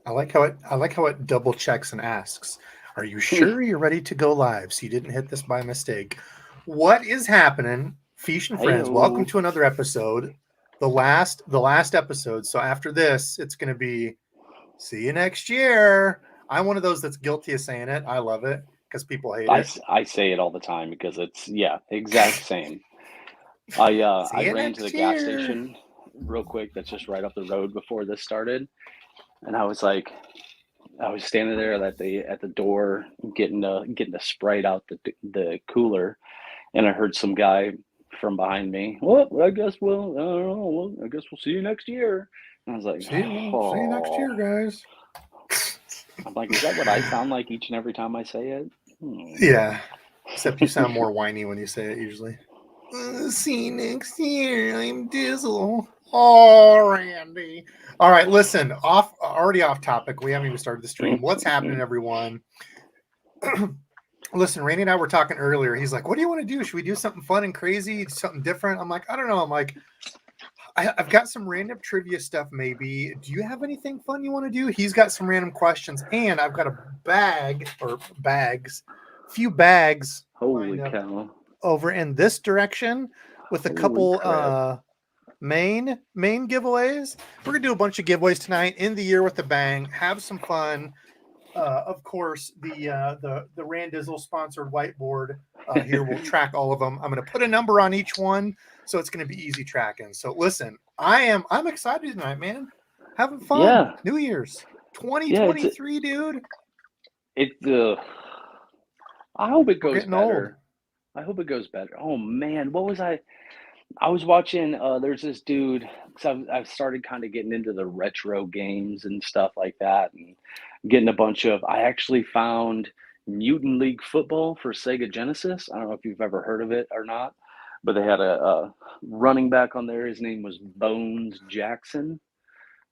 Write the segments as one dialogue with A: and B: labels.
A: I like how it double checks and asks, "Are you sure you're ready to go live? So you didn't hit this by mistake." What is happening, Fish and friends? Welcome
B: Heyo.
A: to another episode, the last episode. So after this, it's going to be see you next year. I'm one of those that's guilty of saying it. I love it because people hate it.
B: I say it all the time because it's yeah, exact same. I
A: See you
B: ran to the
A: next
B: gas
A: year.
B: station real quick that's just right up the road before this started, and I was like, I was standing there at the door getting the Sprite out the cooler, and I heard some guy from behind me. Well, I don't know. Well, I guess we'll see you next year. And I was like,
A: See you next
B: oh,
A: year, guys.
B: I'm like, is that what I sound like each and every time I say it?
A: Yeah, except you sound more whiny when you say it usually. See you next year. I'm Dizzle. Oh, Randy. All right, listen. Already off topic. We haven't even started the stream. What's happening, everyone? Listen, Randy and I were talking earlier. He's like, "What do you want to do? Should we do something fun and crazy? Something different?" I'm like, "I don't know." I'm like, I've got some random trivia stuff. Maybe. Do you have anything fun you want to do? He's got some random questions, and I've got a bag or bags, few bags lined
B: Holy
A: up
B: cow.
A: over in this direction with a
B: Holy
A: couple
B: crap.
A: main giveaways. We're gonna do a bunch of giveaways tonight in the year with a bang. Have some fun. Of course, the Randizzle sponsored whiteboard here will track all of them. I'm gonna put a number on each one, so it's gonna be easy tracking. So listen, I'm excited tonight, man. Having fun.
B: Yeah.
A: New Year's
B: Yeah,
A: 2023, dude.
B: it I hope it
A: We're
B: goes
A: getting old.
B: better. I hope it goes better. Oh man, what was I was watching there's this dude cuz I've started kind of getting into the retro games and stuff like that and getting a bunch of I actually found Mutant League Football for Sega Genesis. I don't know if you've ever heard of it or not, but they had a running back on there. His name was Bones Jackson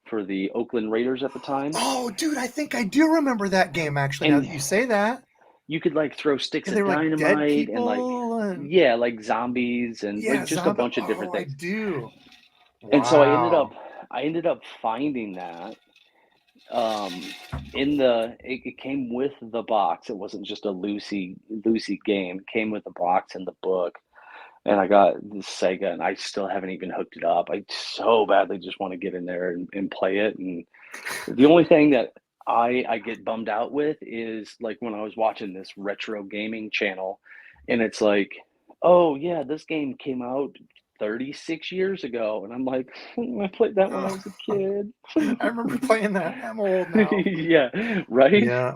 B: for the Oakland Raiders at the time.
A: Oh, dude, I think I do remember that game actually. Now that
B: And
A: you say that,
B: you could like throw sticks
A: yeah, they
B: of
A: were like dead
B: dynamite and like
A: people and
B: yeah, like zombies and like
A: yeah,
B: just a
A: zombie.
B: bunch of different
A: Oh, I
B: things.
A: do.
B: And so
A: Wow.
B: I ended up finding that in it came with the box. It wasn't just a loosey game. It came with the box and the book. And I got this Sega and I still haven't even hooked it up. I so badly just want to get in there and play it. And the only thing that I get bummed out with is like when I was watching this retro gaming channel and it's like, oh yeah, this game came out 36 years ago. And I'm like, I played that when I was a kid.
A: I remember playing that. I'm old now.
B: Yeah, right?
A: Yeah,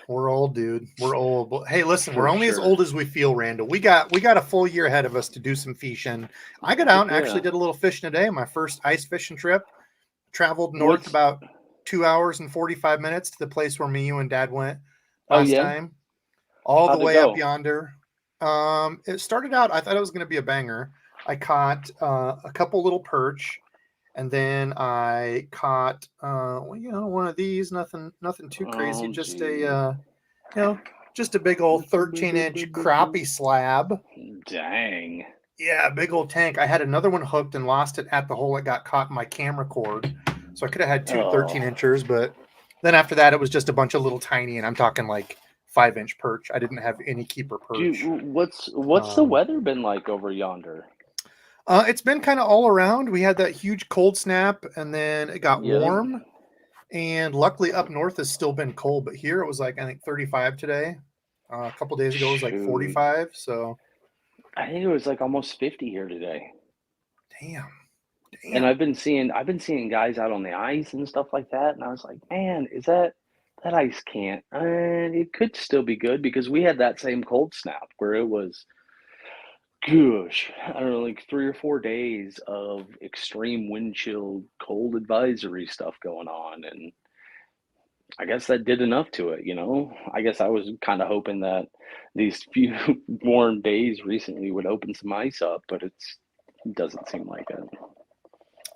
A: we're old, dude. We're old. But hey, listen, we're
B: For
A: only as
B: sure.
A: old as we feel, Randall. We got a full year ahead of us to do some fishing. I got out
B: Heck
A: and actually
B: yeah.
A: did a little fishing today. My first ice fishing trip. Traveled north
B: What's,
A: about 2 hours and 45 minutes to the place where me, you, and Dad went
B: oh
A: last
B: yeah?
A: time. All the
B: How'd it
A: way up
B: go?
A: yonder. It started out. I thought it was going to be a banger. I caught a couple little perch, and then I caught well, one of these. Nothing too crazy.
B: Oh,
A: Just a
B: geez.
A: just a big old 13-inch crappie slab.
B: Dang.
A: Yeah, big old tank. I had another one hooked and lost it at the hole. It got caught in my camera cord, so I could have had two
B: Oh,
A: 13-inchers. But then after that, it was just a bunch of little tiny, and I'm talking like 5-inch perch. I didn't have any keeper
B: dude,
A: perch.
B: what's the
A: Um,
B: weather been like over yonder?
A: it's been kind of all around. We had that huge cold snap, and then it got
B: Yep.
A: warm. And luckily, up north has still been cold, but here it was like I think 35 today. A couple days ago it was like
B: Shoot.
A: 45. So
B: I think it was like almost 50 here today.
A: damn,
B: And
A: damn.
B: I've been seeing guys out on the ice and stuff like that, and I was like, man, is that ice can't? It could still be good because we had that same cold snap where it was, gosh, I don't know, like 3 or 4 days of extreme wind chill, cold advisory stuff going on, and I guess that did enough to it, you know? I guess I was kind of hoping that these few warm days recently would open some ice up, but it doesn't seem like it.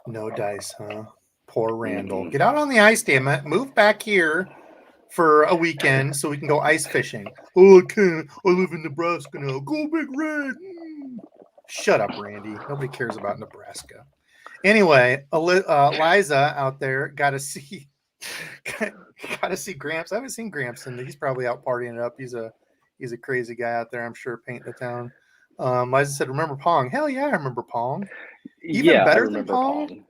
A: No dice, huh? Poor Randall.
B: Mm-mm.
A: Get out on the ice, damn it. Move back here for a weekend so we can go ice fishing. Oh, I can't. I live in Nebraska now. Go Big Red. Shut up, Randy. Nobody cares about Nebraska. Anyway, Liza out there got to see Gotta see Gramps. I haven't seen Gramps, and he's probably out partying it up. He's a crazy guy out there, I'm sure, painting the town. Liza said, "Remember Pong?" Hell yeah, I remember Pong. Even
B: Yeah, I
A: better than
B: remember
A: Pong,
B: Pong.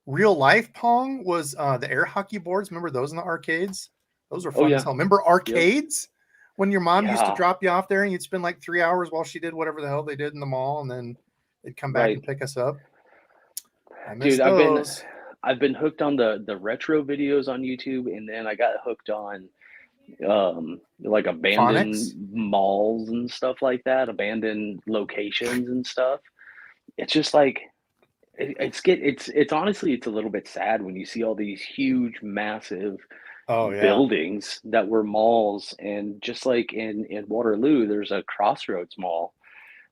A: real life Pong was the air hockey boards. Remember those in the arcades? Those were
B: Oh
A: fun as
B: yeah.
A: hell. Remember
B: Yep.
A: arcades? When your mom used to
B: Yeah.
A: drop you off there and you'd spend like 3 hours while she did whatever the hell they did in the mall, and then they'd come back
B: Right.
A: and pick us up. I miss
B: Dude,
A: those.
B: I've been hooked on the retro videos on YouTube, and then I got hooked on like abandoned
A: Phonics.
B: malls and stuff like that, abandoned locations and stuff. It's just like it's honestly it's a little bit sad when you see all these huge, massive
A: Oh yeah.
B: buildings that were malls, and just like in Waterloo, there's a Crossroads Mall.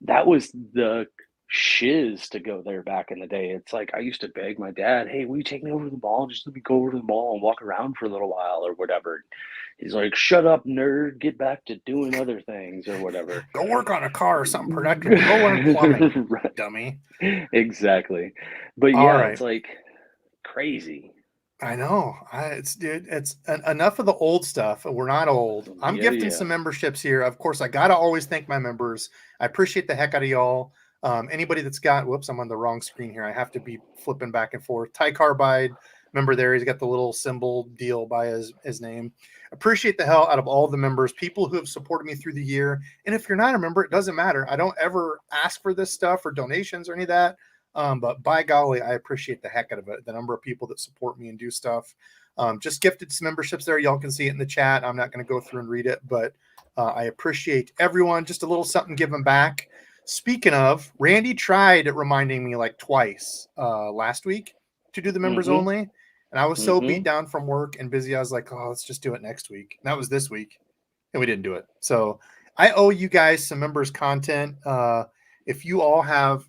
B: That was the shiz to go there back in the day. It's like I used to beg my dad, "Hey, will you take me over to the mall? Just let me go over to the mall and walk around for a little while or whatever." He's like, "Shut up, nerd. Get back to doing other things or whatever."
A: Go work on a car or something productive. Go learn plumbing,
B: Right.
A: dummy.
B: Exactly. But
A: All
B: yeah,
A: right.
B: it's like crazy.
A: I know. Enough of the old stuff. We're not old. I'm
B: Yeah,
A: gifting
B: yeah.
A: some memberships here. Of course, I gotta always thank my members. I appreciate the heck out of y'all. Anybody that's got, whoops, I'm on the wrong screen here. I have to be flipping back and forth. Ty Carbide, member there. He's got the little symbol deal by his name. Appreciate the hell out of all the members, people who have supported me through the year. And if you're not a member, it doesn't matter. I don't ever ask for this stuff or donations or any of that. But by golly, I appreciate the heck out of it. The number of people that support me and do stuff. Just gifted some memberships there. Y'all can see it in the chat. I'm not going to go through and read it, but I appreciate everyone. Just a little something giving back. Speaking of, Randy tried reminding me like twice last week to do the members
B: Mm-hmm.
A: only. And I was so beat
B: Mm-hmm.
A: down from work and busy. I was like, oh, let's just do it next week. And that was this week. And we didn't do it. So I owe you guys some members content. If you all have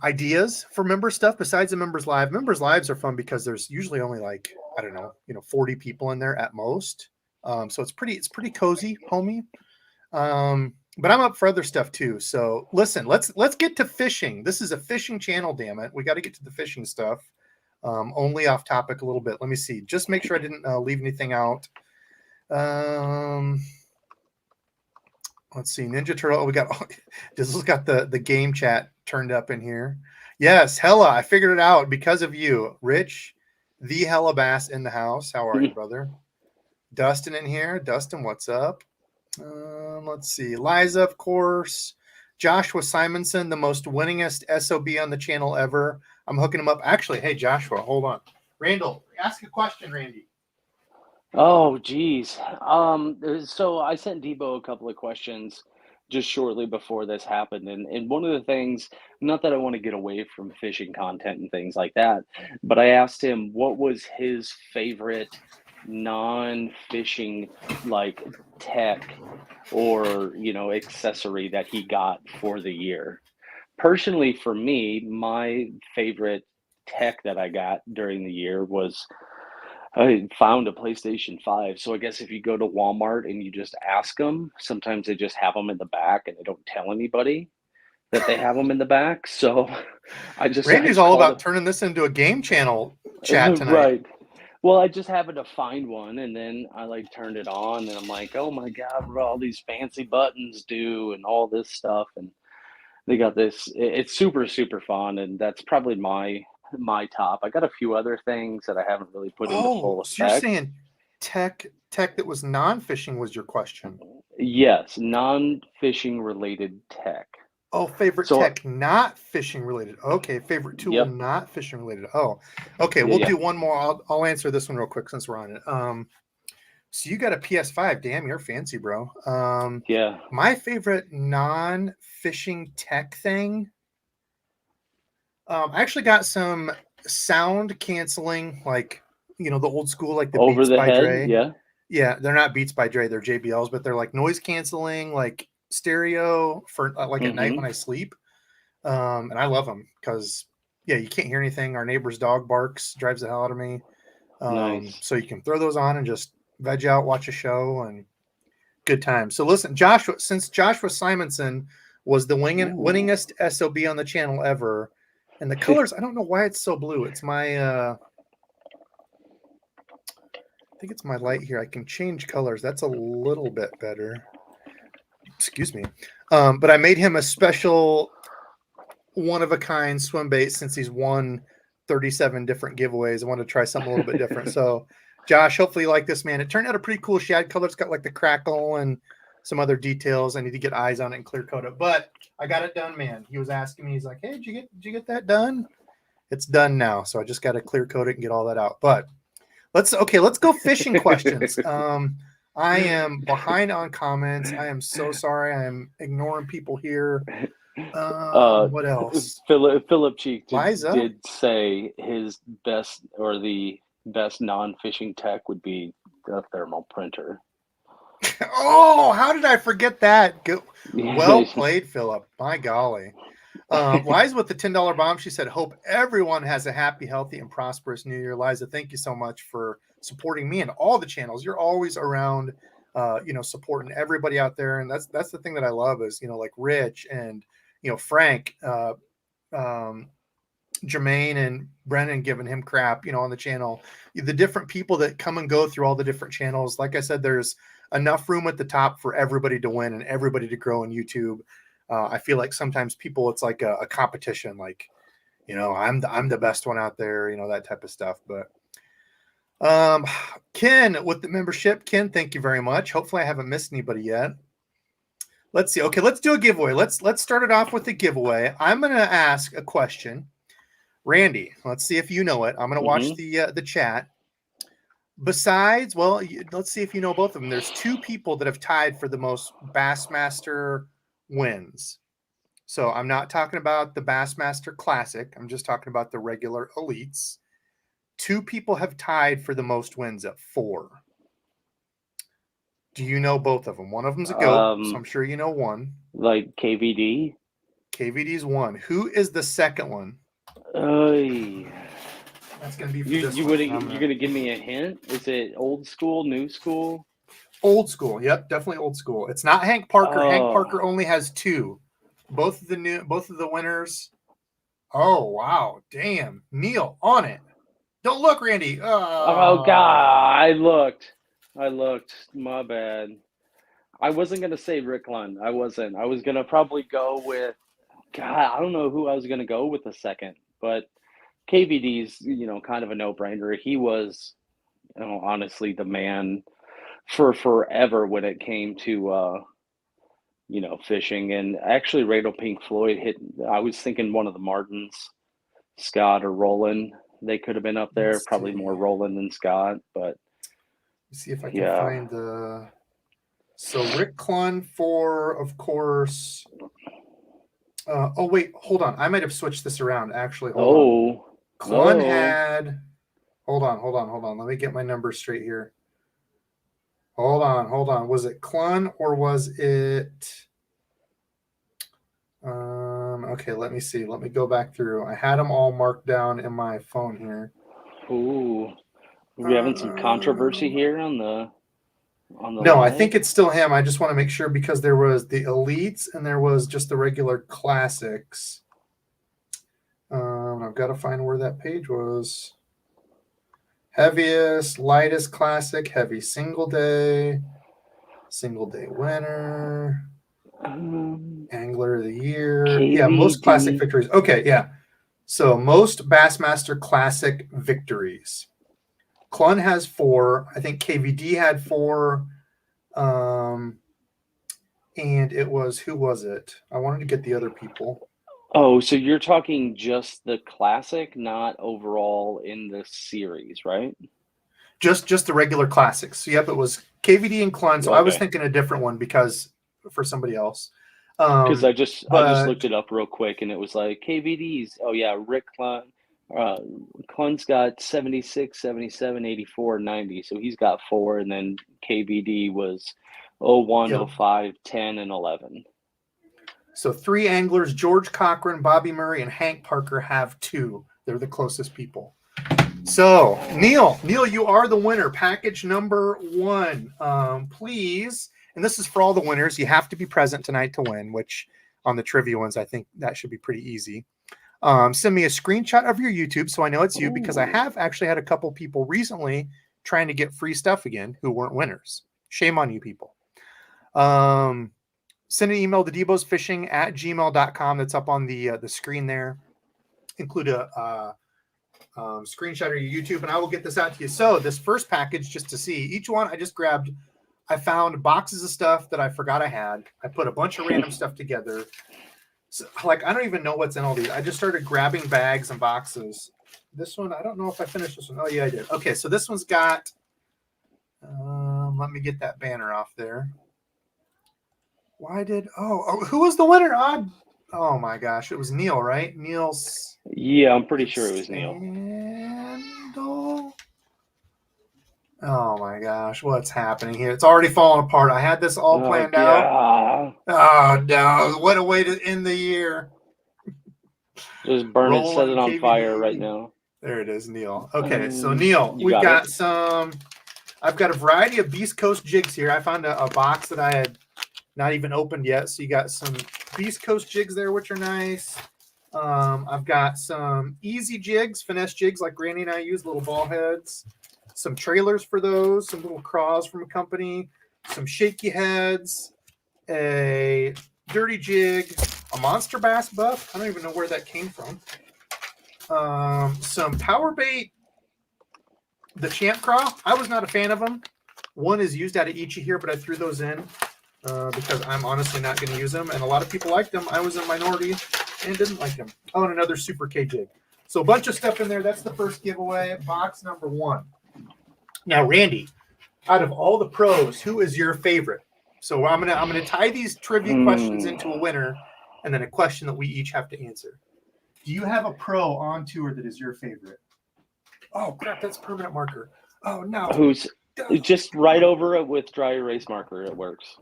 A: ideas for member stuff besides the members lives are fun because there's usually only like, I don't know, 40 people in there at most. So it's pretty cozy, homie. But I'm up for other stuff too. So listen, let's get to fishing. This is a fishing channel, damn it. We got to get to the fishing stuff. Only off topic a little bit. Let me see. Just make sure I didn't leave anything out. Let's see. Ninja Turtle. Oh, we got this has got the game chat turned up in here. Yes, Hella. I figured it out because of you, Rich, the Hella Bass in the house. How are you, brother? Dustin in here. Dustin, what's up? Let's see. Liza, of course. Joshua Simonson, the most winningest SOB on the channel ever. I'm hooking him up. Actually, hey, Joshua, hold on. Randall, ask a question, Randy.
B: Oh, geez. So I sent Debo a couple of questions just shortly before this happened, and one of the things, not that I want to get away from fishing content and things like that, but I asked him what was his favorite non-fishing like tech or accessory that he got for the year. Personally, for me, my favorite tech that I got during the year was I found a PlayStation 5. So I guess if you go to Walmart and you just ask them, sometimes they just have them in the back and they don't tell anybody that they have them in the back. So I
A: Randy's all
B: called
A: about
B: up.
A: turning this into a game channel chat tonight.
B: Right. Well, I just happened to find one and then I like turned it on and I'm like, oh my God, what do all these fancy buttons do and all this stuff. And they got this, it's super, super fun. And that's probably my top. I got a few other things that I haven't really put into
A: Oh,
B: full
A: so you're
B: effect.
A: saying tech that was non-fishing was your question.
B: Yes, non-fishing related tech.
A: Oh, favorite
B: So,
A: tech not fishing related. Okay, favorite tool
B: yep.
A: not fishing related. Oh, okay.
B: Yeah,
A: We'll
B: yeah.
A: do one more. I'll answer this one real quick since we're on it. So you got a PS5. Damn, you're fancy, bro.
B: Yeah.
A: My favorite non-fishing tech thing. I actually got some sound canceling, like the old school, like the
B: Over
A: Beats
B: the
A: by
B: head,
A: Dre.
B: yeah.
A: Yeah, they're not Beats by Dre, they're JBLs, but they're like noise canceling, like stereo for like at night
B: Mm-hmm.
A: when I sleep. And I love them because yeah, you can't hear anything. Our neighbor's dog barks, drives the hell out of me.
B: Nice.
A: So you can throw those on and just veg out, watch a show, and good time. So listen, Joshua, since Joshua Simonson was the
B: Ooh.
A: winningest SOB on the channel ever, and the colors, I don't know why it's so blue. It's my think it's my light here. I can change colors. That's a little bit better. Excuse me. But I made him a special one-of-a-kind swim bait since he's won 37 different giveaways. I wanted to try something a little bit different. So, Josh, hopefully you like this, man. It turned out a pretty cool shad color. It's got like the crackle and some other details. I need to get eyes on it and clear coat it. But I got it done, man. He was asking me, he's like, hey, did you get that done? It's done now. So I just got to clear coat it and get all that out. But let's go fishing questions. I am behind on comments. I am so sorry. I am ignoring people here. What else?
B: Philip Cheek
A: Liza?
B: did say his best or the best non-fishing tech would be the thermal printer.
A: Oh, how did I forget that? Well played, Philip. My golly. Liza with the $10 bomb. She said, hope everyone has a happy, healthy, and prosperous new year. Liza, thank you so much for supporting me and all the channels. You're always around, supporting everybody out there. And that's the thing that I love is, like Rich and, Frank, Jermaine and Brennan giving him crap, on the channel. The different people that come and go through all the different channels. Like I said, there's enough room at the top for everybody to win and everybody to grow on YouTube. I feel like sometimes people, it's like a competition, like, I'm the best one out there, that type of stuff. But Ken with the membership. Ken, thank you very much. Hopefully I haven't missed anybody yet. Let's see. Okay, let's do a giveaway. Let's start it off with a giveaway. I'm going to ask a question. Randy, let's see if you know it. I'm going to watch the chat. Besides, let's see if you know both of them. There's two people that have tied for the most Bassmaster wins. So I'm not talking about the Bassmaster Classic. I'm just talking about the regular elites. Two people have tied for the most wins at 4. Do you know both of them? One of them's a goat, so I'm sure you know one.
B: Like KVD?
A: KVD's one. Who is the second one? That's going to be for this
B: You're going to give me a hint? Is it old school, new school?
A: Old school. Yep, definitely old school. It's not Hank Parker. Hank Parker only has 2. Both of the winners. Oh, wow. Damn. Neil, on it. Don't look, Randy.
B: Oh God, I looked. My bad. I wasn't going to say Rick Lund. I wasn't. I was going to probably go with, God, I don't know who I was going to go with the second, but KVD's, kind of a no-brainer. He was, honestly, the man for forever when it came to, fishing. And actually, Rado Pink Floyd hit, I was thinking one of the Martins, Scott or Roland. They could have been up there, probably more Roland than Scott, but.
A: Let's see if I can find the. So Rick Clun for, of course. Oh, wait, hold on. I might have switched this around, actually. Hold on. Clun had. Hold on. Let me get my numbers straight here. Hold on. Was it Clun or was it? Okay, let me see. Let me go back through. I had them all marked down in my phone here.
B: Ooh. Are we having some controversy here on the
A: No,
B: live?
A: I think it's still him. I just want to make sure because there was the elites and there was just the regular classics. I've got to find where that page was. Heaviest, lightest classic, heavy single day winner, angler of the year. KVD. Yeah, most classic victories. Okay, yeah. So most Bassmaster Classic victories. Clun has 4. I think KVD had 4. And it was, who was it? I wanted to get the other people.
B: Oh, so you're talking just the classic, not overall in the series, right?
A: Just the regular classics. So yep, it was KVD and Clun. So okay. I was thinking a different one because for somebody else.
B: Because I just looked it up real quick and it was like KVD's. Oh yeah, Rick Clun. Clun's got 76, 77, 84, 90. So he's got 4, and then KVD was 01, 05, 10, and 11.
A: So 3 anglers, George Cochran, Bobby Murray, and Hank Parker have 2. They're the closest people. So Neil, you are the winner. Package number 1. Please, and this is for all the winners. You have to be present tonight to win, which on the trivia ones, I think that should be pretty easy. Send me a screenshot of your YouTube so I know it's you, because I have actually had a couple people recently trying to get free stuff again who weren't winners. Shame on you people. Send an email to DEBO'SFishing@gmail.com. That's up on the screen there. Include a screenshot of your YouTube, and I will get this out to you. So this first package, just to see each one, I found boxes of stuff that I forgot I had. I put a bunch of random stuff together. So, like, I don't even know what's in all these. I just started grabbing bags and boxes. This one, I don't know if I finished this one. Oh yeah, I did. Okay, so this one's got, let me get that banner off there. Who was the winner? Oh my gosh, it was Neil, right? Neil's.
B: Yeah, I'm pretty sure it was Neil.
A: Oh my gosh, what's happening here? It's already falling apart. I had this all planned out. Oh no, what a way to end the year.
B: Just burn it, set it on fire right now.
A: There it is, Neil. Okay, so Neil, I've got a variety of Beast Coast jigs here. I found a box that I had not even opened yet. So you got some Beast Coast jigs there, which are nice. I've got some easy jigs, finesse jigs like Granny and I use, little ball heads. Some trailers for those, some little craws from a company, some shaky heads, a dirty jig, a monster bass buff. I don't even know where that came from. Some power bait, the champ craw. I was not a fan of them. One is used out of Ichi here, but I threw those in because I'm honestly not going to use them. And a lot of people liked them. I was a minority and didn't like them. Oh, and another Super K jig. So a bunch of stuff in there. That's the first giveaway. Box number 1. Now, Randy, out of all the pros, who is your favorite? So I'm gonna tie these trivia questions into a winner, and then a question that we each have to answer. Do you have a pro on tour that is your favorite? Oh crap, that's permanent marker. Oh no.
B: Who's just right over it with dry erase marker? It works.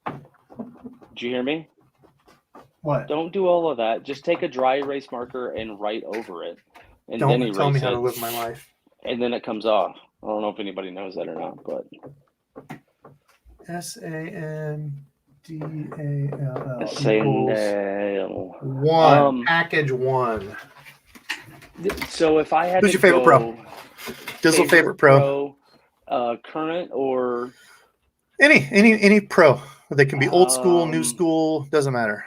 B: Did you hear me?
A: What?
B: Don't do all of that. Just take a dry erase marker and write over it, and
A: Don't
B: then
A: tell me how
B: it,
A: to live my life.
B: and then it comes off. I don't know if anybody knows that or not, but
A: SANDALL
B: Sandal.
A: 1 package 1.
B: So if I had
A: Who's
B: to
A: your favorite pro? Dizzle favorite pro?
B: Current or
A: any pro. They can be old school, new school, doesn't matter.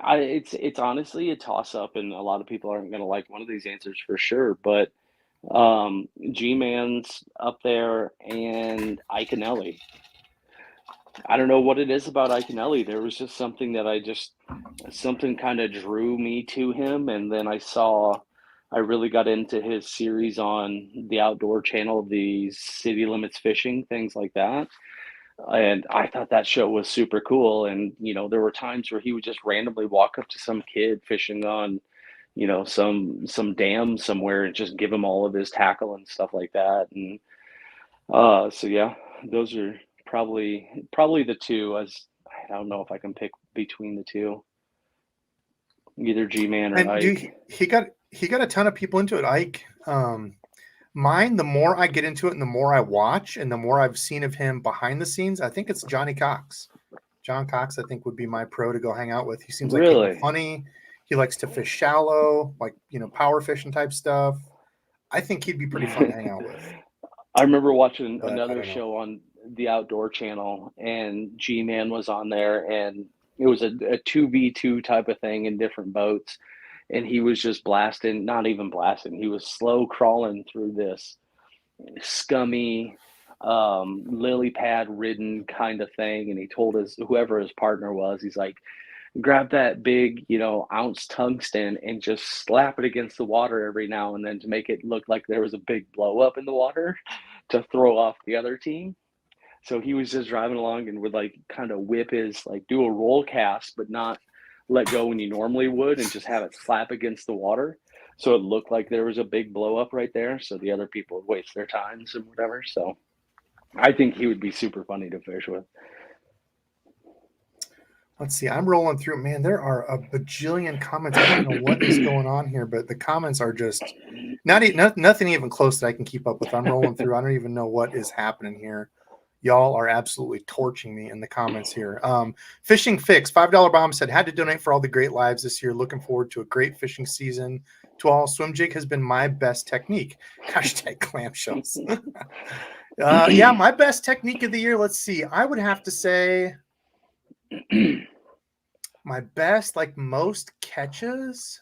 B: It's honestly a toss up, and a lot of people aren't going to like one of these answers for sure. But G-Man's up there, and Iconelli. I don't know what it is about Iconelli. There was just something something kind of drew me to him, and then I really got into his series on the Outdoor Channel, the City Limits Fishing, things like that. And I thought that show was super cool. And, there were times where he would just randomly walk up to some kid fishing on, some dam somewhere and just give him all of his tackle and stuff like that. And so, yeah, those are probably the two. I don't know if I can pick between the two. Either G-Man or Ike.
A: He got a ton of people into it, Ike. Mine, the more I get into it and the more I watch and the more I've seen of him behind the scenes, I think it's Johnny Cox. John Cox, I think, would be my pro to go hang out with. He seems like he's funny. He likes to fish shallow, like, power fishing type stuff. I think he'd be pretty fun to hang out with.
B: I remember watching another show on the Outdoor Channel, and G-Man was on there, and it was a 2v2 type of thing in different boats. And he was just not even blasting. He was slow crawling through this scummy, lily pad ridden kind of thing. And he told whoever his partner was, he's like, grab that big, ounce tungsten and just slap it against the water every now and then to make it look like there was a big blow up in the water to throw off the other team. So he was just driving along and would kind of whip do a roll cast, but not let go when you normally would, and just have it slap against the water. So it looked like there was a big blow up right there. So the other people would waste their times and whatever. So I think he would be super funny to fish with.
A: Let's see. I'm rolling through. Man, there are a bajillion comments. I don't know what is going on here, but the comments are just nothing even close that I can keep up with. I'm rolling through. I don't even know what is happening here. Y'all are absolutely torching me in the comments here. Fishing Fix, $5 bomb said, had to donate for all the great lives this year. Looking forward to a great fishing season. To all, swim jig has been my best technique. Hashtag clamshells. Yeah, my best technique of the year. Let's see. I would have to say my best, like most catches.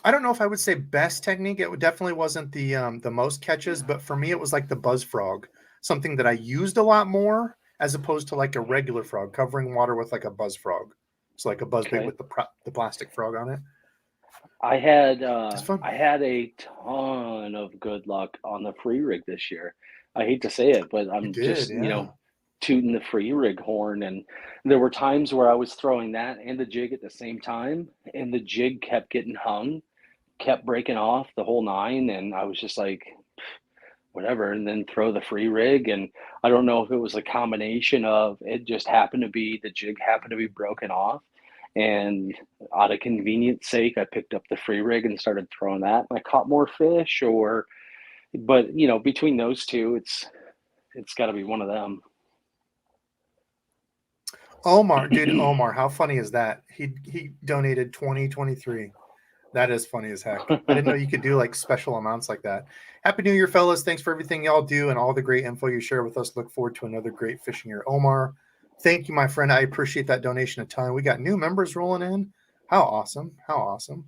A: I don't know if I would say best technique. It definitely wasn't the most catches, but for me, it was like the buzz frog, something that I used a lot more as opposed to like a regular frog, covering water with like a buzz frog. So like a buzz bait with the plastic frog on it.
B: I had
A: It's fun.
B: I had a ton of good luck on the free rig this year. I hate to say it, but
A: You
B: I'm
A: did,
B: just,
A: yeah.
B: tooting the free rig horn, and there were times where I was throwing that and the jig at the same time, and the jig kept getting hung, kept breaking off the whole nine, and I was just like, whatever, and then throw the free rig. And I don't know if it was a combination of it just happened to be the jig happened to be broken off, and out of convenience sake, I picked up the free rig and started throwing that, and I caught more fish. Or, but between those two, it's got to be one of them.
A: Omar, dude, Omar, how funny is that? He donated 2023. That is funny as heck. I didn't know you could do like special amounts like that. Happy New Year, fellas. Thanks for everything y'all do and all the great info you share with us. Look forward to another great fishing year. Omar, thank you, my friend. I appreciate that donation a ton. We got new members rolling in. How awesome. How awesome.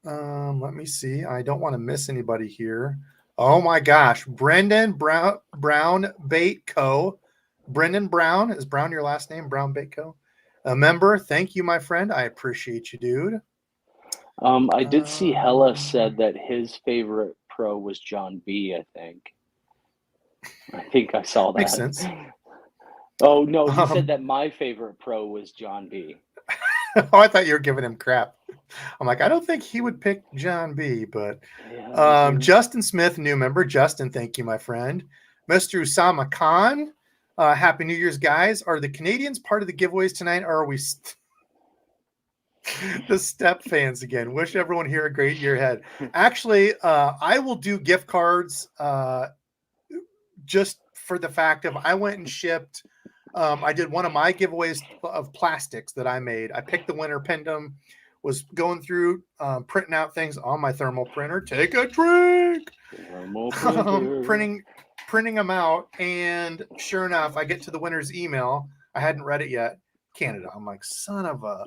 A: Let me see. I don't want to miss anybody here. Oh my gosh. Brendan Brown Bait Co. Brendan Brown. Is Brown your last name? Brown Bait Co. A member. Thank you, my friend. I appreciate you, dude.
B: I did see Hella said that his favorite pro was John B. I think I saw that.
A: Makes sense.
B: Oh no, he said that my favorite pro was John B.
A: Oh, I thought you were giving him crap. I'm like, I don't think he would pick John B. But Justin Smith, new member. Justin, thank you, my friend. Mr. Usama Khan, Happy New Year's, guys. Are the Canadians part of the giveaways tonight, or are we the Step fans again? Wish everyone here a great year ahead. Actually, I will do gift cards just for the fact of I went and shipped. I did one of my giveaways of plastics that I made. I picked the winner, pinned them, was going through printing out things on my thermal printer. Take a drink. Printing them out, and sure enough, I get to the winner's email. I hadn't read it yet. Canada. I'm like, son of a.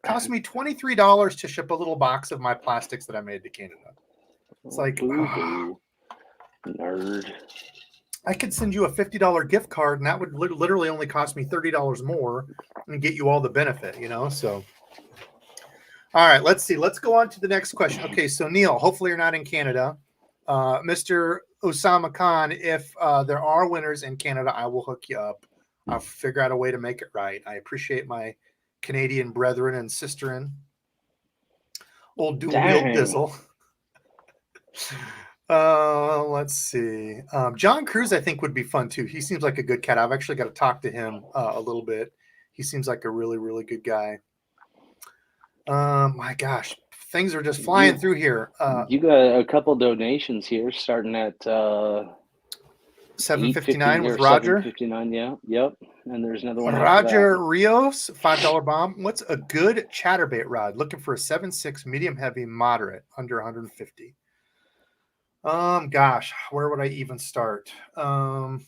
A: Cost me $23 to ship a little box of my plastics that I made to Canada. It's like,
B: nerd.
A: I could send you a $50 gift card, and that would literally only cost me $30 more and get you all the benefit, So, all right, let's see. Let's go on to the next question. Okay, so Neil, hopefully you're not in Canada. Mr. Osama Khan, if there are winners in Canada, I will hook you up. I'll figure out a way to make it right. I appreciate my Canadian brethren and sisterin. Old dual wheel dizzle. Let's see. John Cruz, I think, would be fun too. He seems like a good cat. I've actually got to talk to him a little bit. He seems like a really, really good guy. My gosh, things are just flying through here.
B: You got a couple donations here, starting at
A: $7.59 with Roger.
B: $7.59, yeah, yep. And there's another one.
A: Roger Rios, $5 bomb. What's a good chatterbait rod? Looking for a 7.6 medium heavy moderate under 150. Gosh, where would I even start? So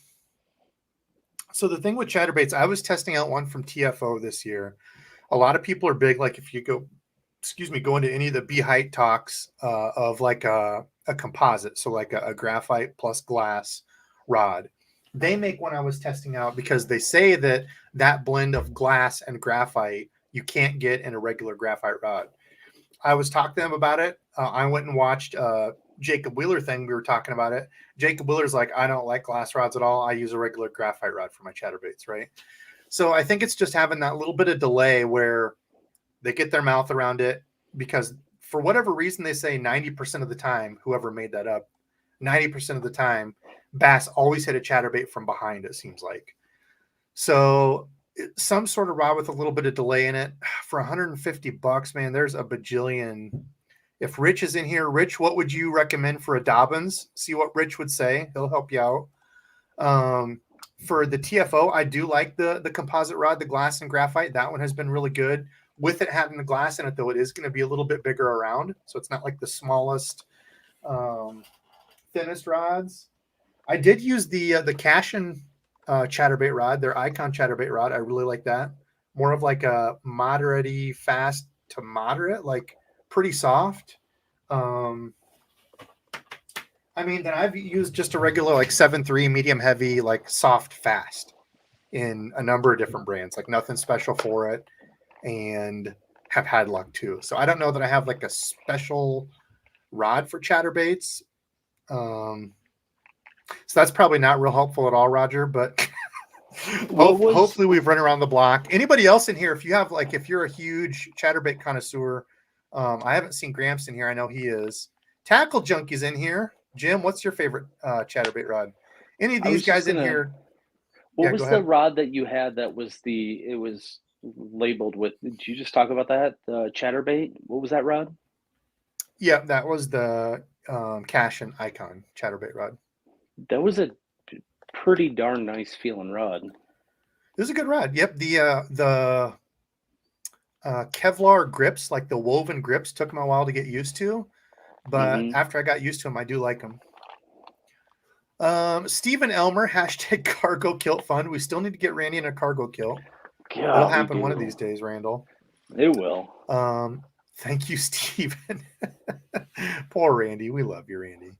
A: the thing with chatterbaits, I was testing out one from TFO this year. A lot of people are big, like if you go into any of the B height talks of like a composite, so like a graphite plus glass rod. They make one I was testing out because they say that blend of glass and graphite you can't get in a regular graphite rod. I was talking to them about it. I went and watched Jacob Wheeler thing. We were talking about it. Jacob Wheeler's like, I don't like glass rods at all. I use a regular graphite rod for my chatterbaits, right? So I think it's just having that little bit of delay where they get their mouth around it, because for whatever reason, they say 90% of the time, whoever made that up, 90% of the time, bass always hit a chatterbait from behind, it seems like. So some sort of rod with a little bit of delay in it for $150, man, there's a bajillion If Rich is in here, Rich, what would you recommend for a Dobbins? See what Rich would say. He'll help you out. For the TFO, I do like the composite rod, the glass and graphite. That one has been really good. With it having the glass in it, though, it is going to be a little bit bigger around. So it's not like the smallest, thinnest rods. I did use the Cashin chatterbait rod, their Icon chatterbait rod. I really like that. More of like a moderate-y, fast to moderate, like pretty soft. I mean, then I've used just a regular like 7.3 medium heavy, like soft fast in a number of different brands, like nothing special for it, and have had luck too. So I don't know that I have like a special rod for chatterbaits. So that's probably not real helpful at all, Roger, but hopefully we've run around the block. Anybody else in here, if you have like, if you're a huge chatterbait connoisseur, I haven't seen Gramps in here. I know he is. Tackle Junkie's in here. Jim, what's your favorite chatterbait rod? Any of these guys in here?
B: What was the rod that you had that was it was labeled with, did you just talk about that? Chatterbait? What was that rod?
A: Yeah, that was the Cashin Icon chatterbait rod.
B: That was a pretty darn nice feeling rod.
A: It was a good rod. Yep. The Kevlar grips, like the woven grips, took me a while to get used to. But after I got used to them, I do like them. Stephen Elmer, hashtag cargo kilt fund. We still need to get Randy in a cargo kilt. It'll happen one of these days, Randall.
B: It will.
A: Thank you, Stephen. Poor Randy. We love you, Randy.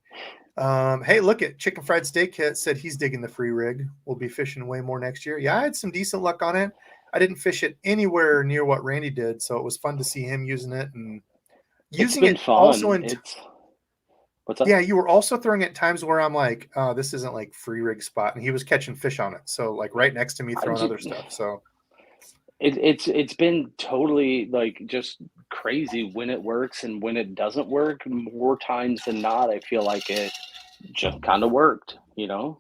A: Hey, look at Chicken Fried Steak Hit said he's digging the free rig. We'll be fishing way more next year. Yeah, I had some decent luck on it. I didn't fish it anywhere near what Randy did, so it was fun to see him using it and using it fun. Also in
B: what's up?
A: Yeah, you were also throwing it at times where I'm like, oh, this isn't like free rig spot, and he was catching fish on it. So like right next to me throwing other stuff. So
B: it's been totally like just crazy when it works and when it doesn't work. More times than not, I feel like it just kind of worked, you know.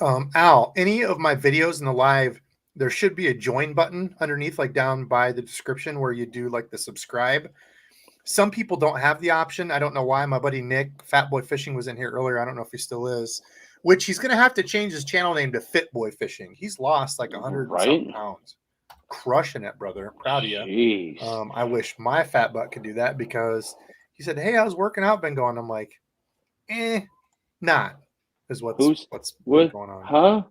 A: Al, any of my videos in the live, there should be a join button underneath, like down by the description where you do like the subscribe. Some people don't have the option. I don't know why. My buddy Nick, Fat Boy Fishing, was in here earlier. I don't know if he still is, which he's going to have to change his channel name to Fit Boy Fishing. He's lost like 100 something pounds. Crushing it, brother. Proud of you. I wish my fat butt could do that because he said, hey, I was working out, been going. I'm like, not is what's going on.
B: Huh?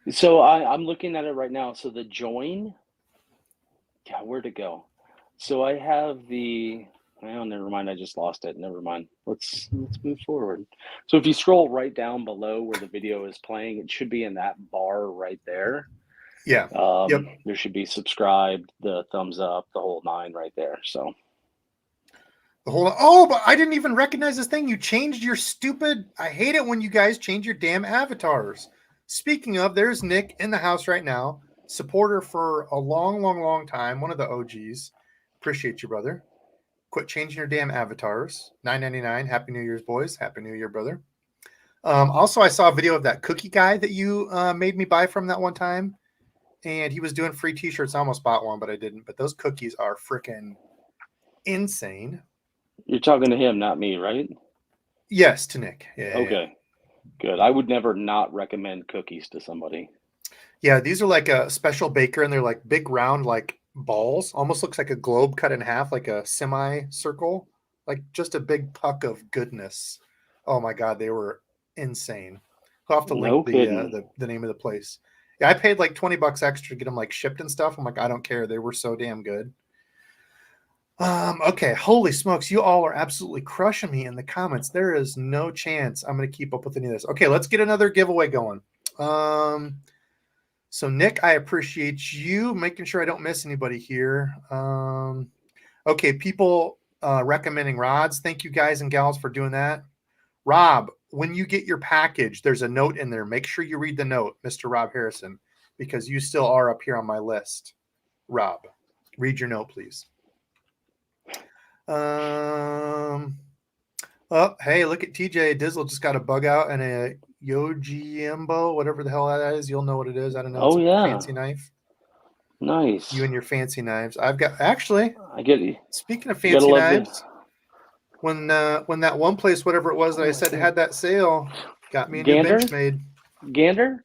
B: So I'm looking at it right now. So the join, yeah, where'd it go? So I have never mind. I just lost it. Never mind. Let's move forward. So if you scroll right down below where the video is playing, it should be in that bar right there.
A: Yeah.
B: There should be subscribed, the thumbs up, the whole 9 right there. So
A: but I didn't even recognize this thing. You changed your stupid. I hate it when you guys change your damn avatars. Speaking of, there's Nick in the house right now, supporter for a long time, one of the OGs. Appreciate you, brother. Quit changing your damn avatars. $9.99. Happy New Year's, boys. Happy New Year, brother. Also, I saw a video of that cookie guy that you made me buy from that one time. And he was doing free t-shirts. I almost bought one, but I didn't. But those cookies are freaking insane.
B: You're talking to him, not me, right?
A: Yes, to Nick. Yeah.
B: Okay. Good. I would never not recommend cookies to somebody.
A: Yeah, these are like a special baker, and they're like big round like balls. Almost looks like a globe cut in half, like a semicircle, like just a big puck of goodness. Oh my God, they were insane. I'll have to link the name of the place. Yeah, I paid like $20 extra to get them like shipped and stuff. I'm like, I don't care. They were so damn good. Okay, holy smokes, you all are absolutely crushing me in the comments. There is no chance I'm going to keep up with any of this. Okay, let's get another giveaway going. So Nick, I appreciate you making sure I don't miss anybody here. Okay, people recommending rods. Thank you guys and gals for doing that. Rob, when you get your package, there's a note in there. Make sure you read the note, Mr. Rob Harrison, because you still are up here on my list. Rob, read your note, please. Oh, hey, look at TJ. Dizzle just got a bug out and a Yojiembo, whatever the hell that is. You'll know what it is. I don't know.
B: It's a
A: fancy knife.
B: Nice.
A: You and your fancy knives. I've got actually.
B: I get you.
A: Speaking of
B: You gotta
A: fancy
B: love
A: knives, when that one place, whatever it was that I said had that sale, got me a new
B: Gander?
A: Benchmade.
B: Gander?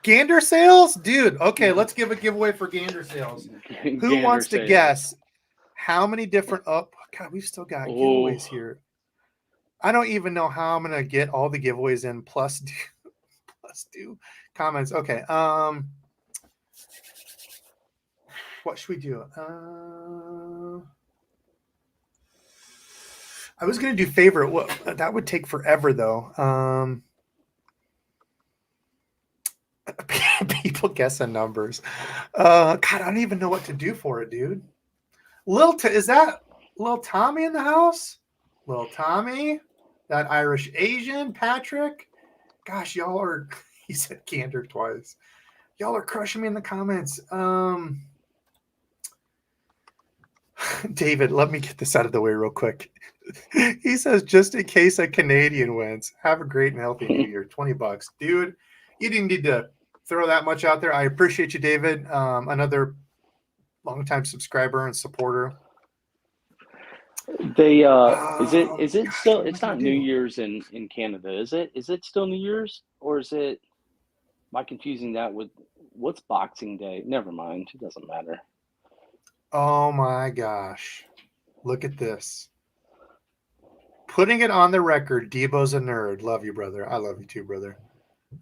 A: Gander sales, dude. Okay, let's give a giveaway for Gander sales. Who
B: Gander
A: wants to
B: sales.
A: guess how many different? Oh God, we've still got giveaways here. I don't even know how I'm gonna get all the giveaways in plus do comments. Okay. What should we do? I was gonna do favorite. Well, that would take forever though. People guessing numbers. God, I don't even know what to do for it, dude. Is that Lil Tommy in the house? Lil Tommy, that Irish Asian, Patrick. Gosh, y'all are. He said Gander twice. Y'all are crushing me in the comments. David, let me get this out of the way real quick. He says, just in case a Canadian wins, have a great and healthy New Year. $20, dude. You didn't need to throw that much out there. I appreciate you, David. Another longtime subscriber and supporter.
B: They is it still? It's not New
A: do?
B: Year's in Canada, is it? Is it still New Year's, or is it? Am I confusing that with what's Boxing Day? Never mind. It doesn't matter.
A: Oh my gosh. Look at this. Putting it on the record, Debo's a nerd. Love you, brother. I love you too, brother.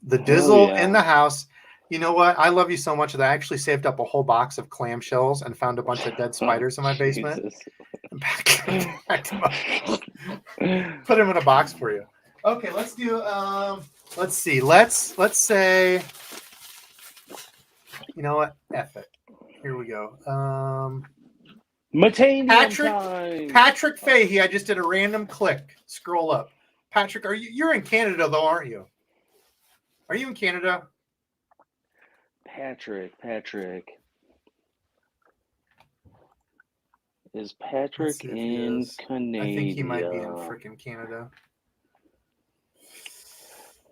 A: The Dizzle in the house. You know what? I love you so much that I actually saved up a whole box of clamshells and found a bunch of dead spiders in my basement. And packed them up. Put them in a box for you. Okay, let's do let's see. Let's say, you know what? F it. Here we go. Patrick Fahey. I just did a random click. Scroll up. Patrick, you're in Canada though, aren't you? Are you in Canada?
B: Patrick. Is Patrick in Canada?
A: I think he might be in freaking Canada.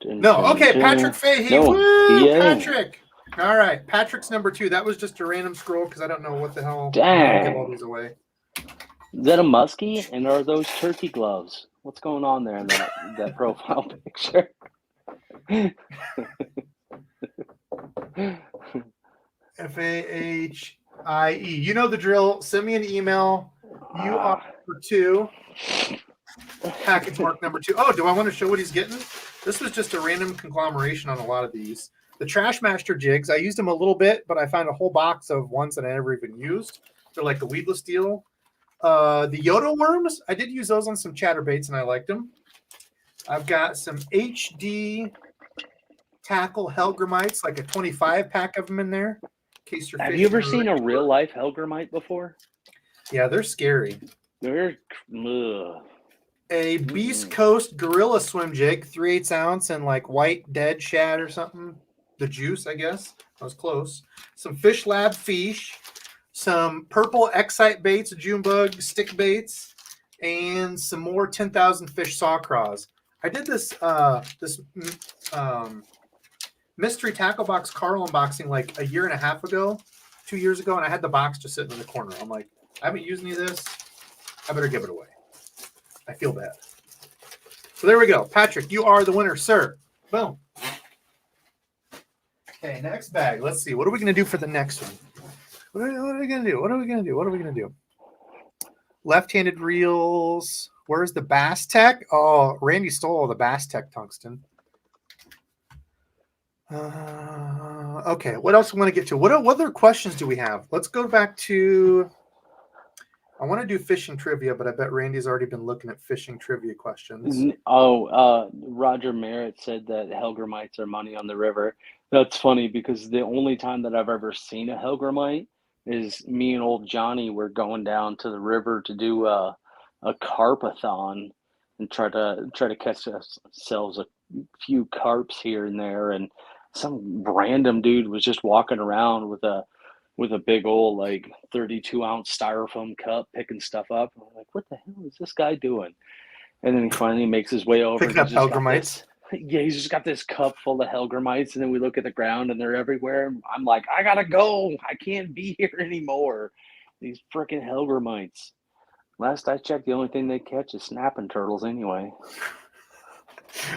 A: No, okay, Patrick Fahey. No. Woo, yeah. Patrick. All right, Patrick's number 2. That was just a random scroll because I don't know what the hell.
B: Dang.
A: Give all these away.
B: Is that a muskie? And are those turkey gloves? What's going on there in that profile picture?
A: FAHIE. You know the drill. Send me an email. You are number 2. Package mark number 2. Oh, do I want to show what he's getting? This was just a random conglomeration on a lot of these. The Trash Master jigs, I used them a little bit, but I found a whole box of ones that I never even used. They're like the weedless deal. The Yoda worms, I did use those on some chatterbaits, and I liked them. I've got some HD tackle Hellgramites, like a 25 pack of them in there. In case you're
B: Have you ever seen a real life Hellgramite before?
A: Yeah, they're scary.
B: They're
A: a Beast Coast Gorilla Swim Jig, 3/8 ounce, and like white dead shad or something. The juice, I guess. I was close. Some Fish Lab fish, some purple Excite baits, June bug stick baits, and some more 10,000 fish saw craws. I did this mystery tackle box Carl unboxing like a year and a half ago, 2 years ago, and I had the box just sitting in the corner. I'm like, I haven't used any of this. I better give it away. I feel bad. So there we go. Patrick, you are the winner, sir. Boom. Okay, next bag. Let's see. What are we going to do for the next one? What are we going to do? Left-handed reels. Where's the Bass Tech? Oh, Randy stole all the Bass Tech tungsten. Okay, what else we want to get to? What other questions do we have? Let's go back to... I want to do fishing trivia, but I bet Randy's already been looking at fishing trivia questions.
B: Roger Merritt said that Hellgramites are money on the river. That's funny because the only time that I've ever seen a Hellgramite is me and old Johnny were going down to the river to do a carpathon and try to catch ourselves a few carps here and there, and some random dude was just walking around with a big old like 32-ounce styrofoam cup picking stuff up. I'm like, what the hell is this guy doing? And then he finally makes his way over.
A: Picking up Hellgramites.
B: Yeah, he's just got this cup full of Hellgrammites, and then we look at the ground, and they're everywhere. I'm like, I gotta go. I can't be here anymore. These freaking Hellgrammites. Last I checked, the only thing they catch is snapping turtles anyway.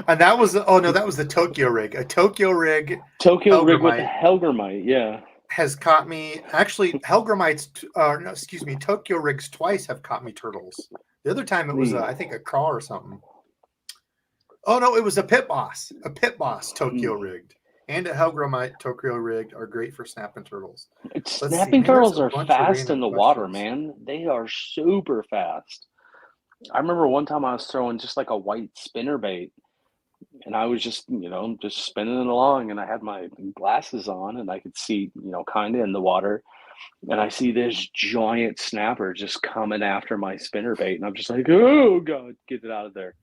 A: And that was that was the Tokyo rig. A Tokyo rig
B: Tokyo rig with a
A: Hellgrammite
B: Hellgrammite, yeah.
A: has caught me. Actually, Hellgrammites, no, excuse me, Tokyo rigs twice have caught me turtles. The other time it was, I think, a craw or something. Oh no, it was a pit boss. A pit boss Tokyo rigged and a Hellgrammite Tokyo rigged are great for snapping turtles.
B: Snapping turtles are fast in the water, man. They are super fast. I remember one time I was throwing just like a white spinner bait, and I was just, just spinning it along, and I had my glasses on, and I could see, kind of in the water, and I see this giant snapper just coming after my spinner bait, and I'm just like, oh God, get it out of there.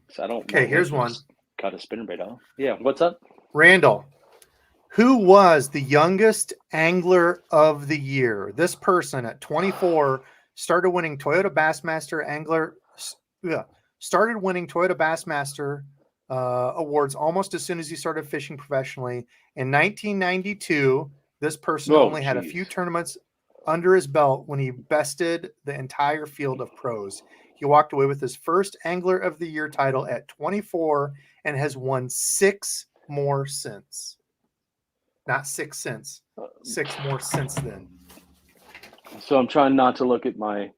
B: So I don't.
A: Okay, here's one.
B: Cut a spinner bait off. Yeah, what's up?
A: Randall, who was the youngest angler of the year? This person at 24 started winning Toyota Bassmaster awards almost as soon as he started fishing professionally. In 1992, this person only had a few tournaments under his belt when he bested the entire field of pros. He walked away with his first Angler of the Year title at 24 and has won 6 more since. Not 6 cents. 6 more since then.
B: So I'm trying not to look at my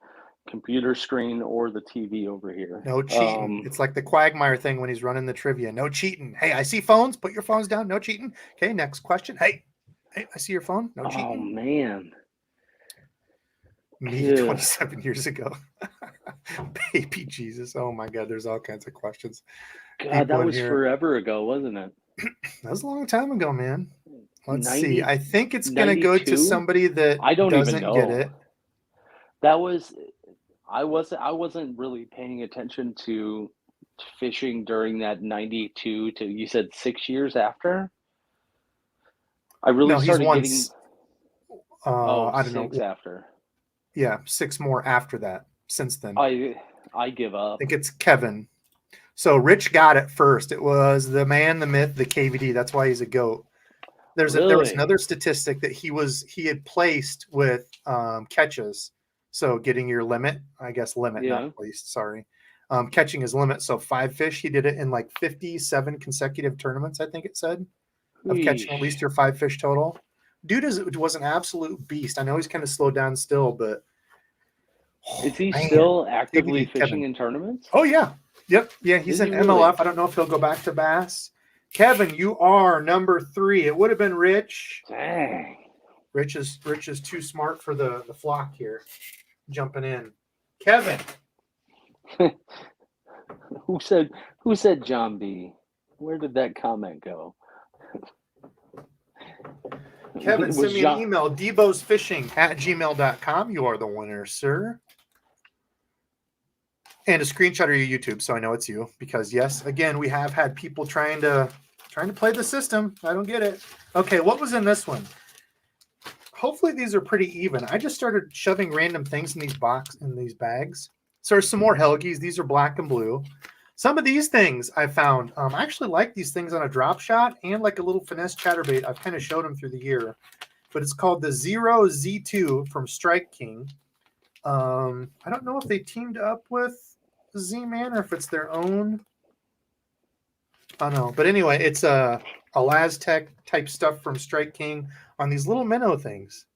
B: computer screen or the TV over here.
A: No cheating. It's like the Quagmire thing when he's running the trivia. No cheating. Hey, I see phones. Put your phones down. No cheating. Okay, next question. Hey, I see your phone. No cheating.
B: Oh, man.
A: Me 27 years ago. Baby Jesus. Oh, my God. There's all kinds of questions.
B: God, that was forever ago, wasn't it?
A: That was a long time ago, man. Let's see. I think it's going to go to somebody that
B: I don't
A: doesn't
B: even know.
A: Get it.
B: That was... I wasn't really paying attention to fishing during that 92 to, you said 6 years after? I really started getting...
A: I don't know.
B: 6 after.
A: Yeah, 6 more after that, since then.
B: I give up.
A: I think it's Kevin. So Rich got it first. It was the man, the myth, the KVD. That's why he's a GOAT. There was another statistic that he had placed with catches. So getting your limit, not placed, sorry. Catching his limit. So 5 fish. He did it in like 57 consecutive tournaments, I think it said, of catching at least your 5 fish total. Dude was an absolute beast. I know he's kind of slowed down still, but
B: is he still actively fishing in tournaments?
A: Oh yeah. Yep. Yeah, he's in MLF. Really? I don't know if he'll go back to Bass. Kevin, you are number 3. It would have been Rich.
B: Dang.
A: Rich is too smart for the flock here. Jumping in. Kevin.
B: Who said John B? Where did that comment go?
A: Kevin, send me an email, DEBO'SFishing@gmail.com. You are the winner, sir. And a screenshot of your YouTube so I know it's you. Because, yes, again, we have had people trying to play the system. I don't get it. Okay, what was in this one? Hopefully these are pretty even. I just started shoving random things in these bags. So there's some more Helgies. These are black and blue. Some of these things I found, I actually like these things on a drop shot and like a little finesse chatterbait. I've kind of showed them through the year, but it's called the Zero Z2 from Strike King. I don't know if they teamed up with Z-Man or if it's their own. I don't know, but anyway, it's a Laztec type stuff from Strike King on these little minnow things.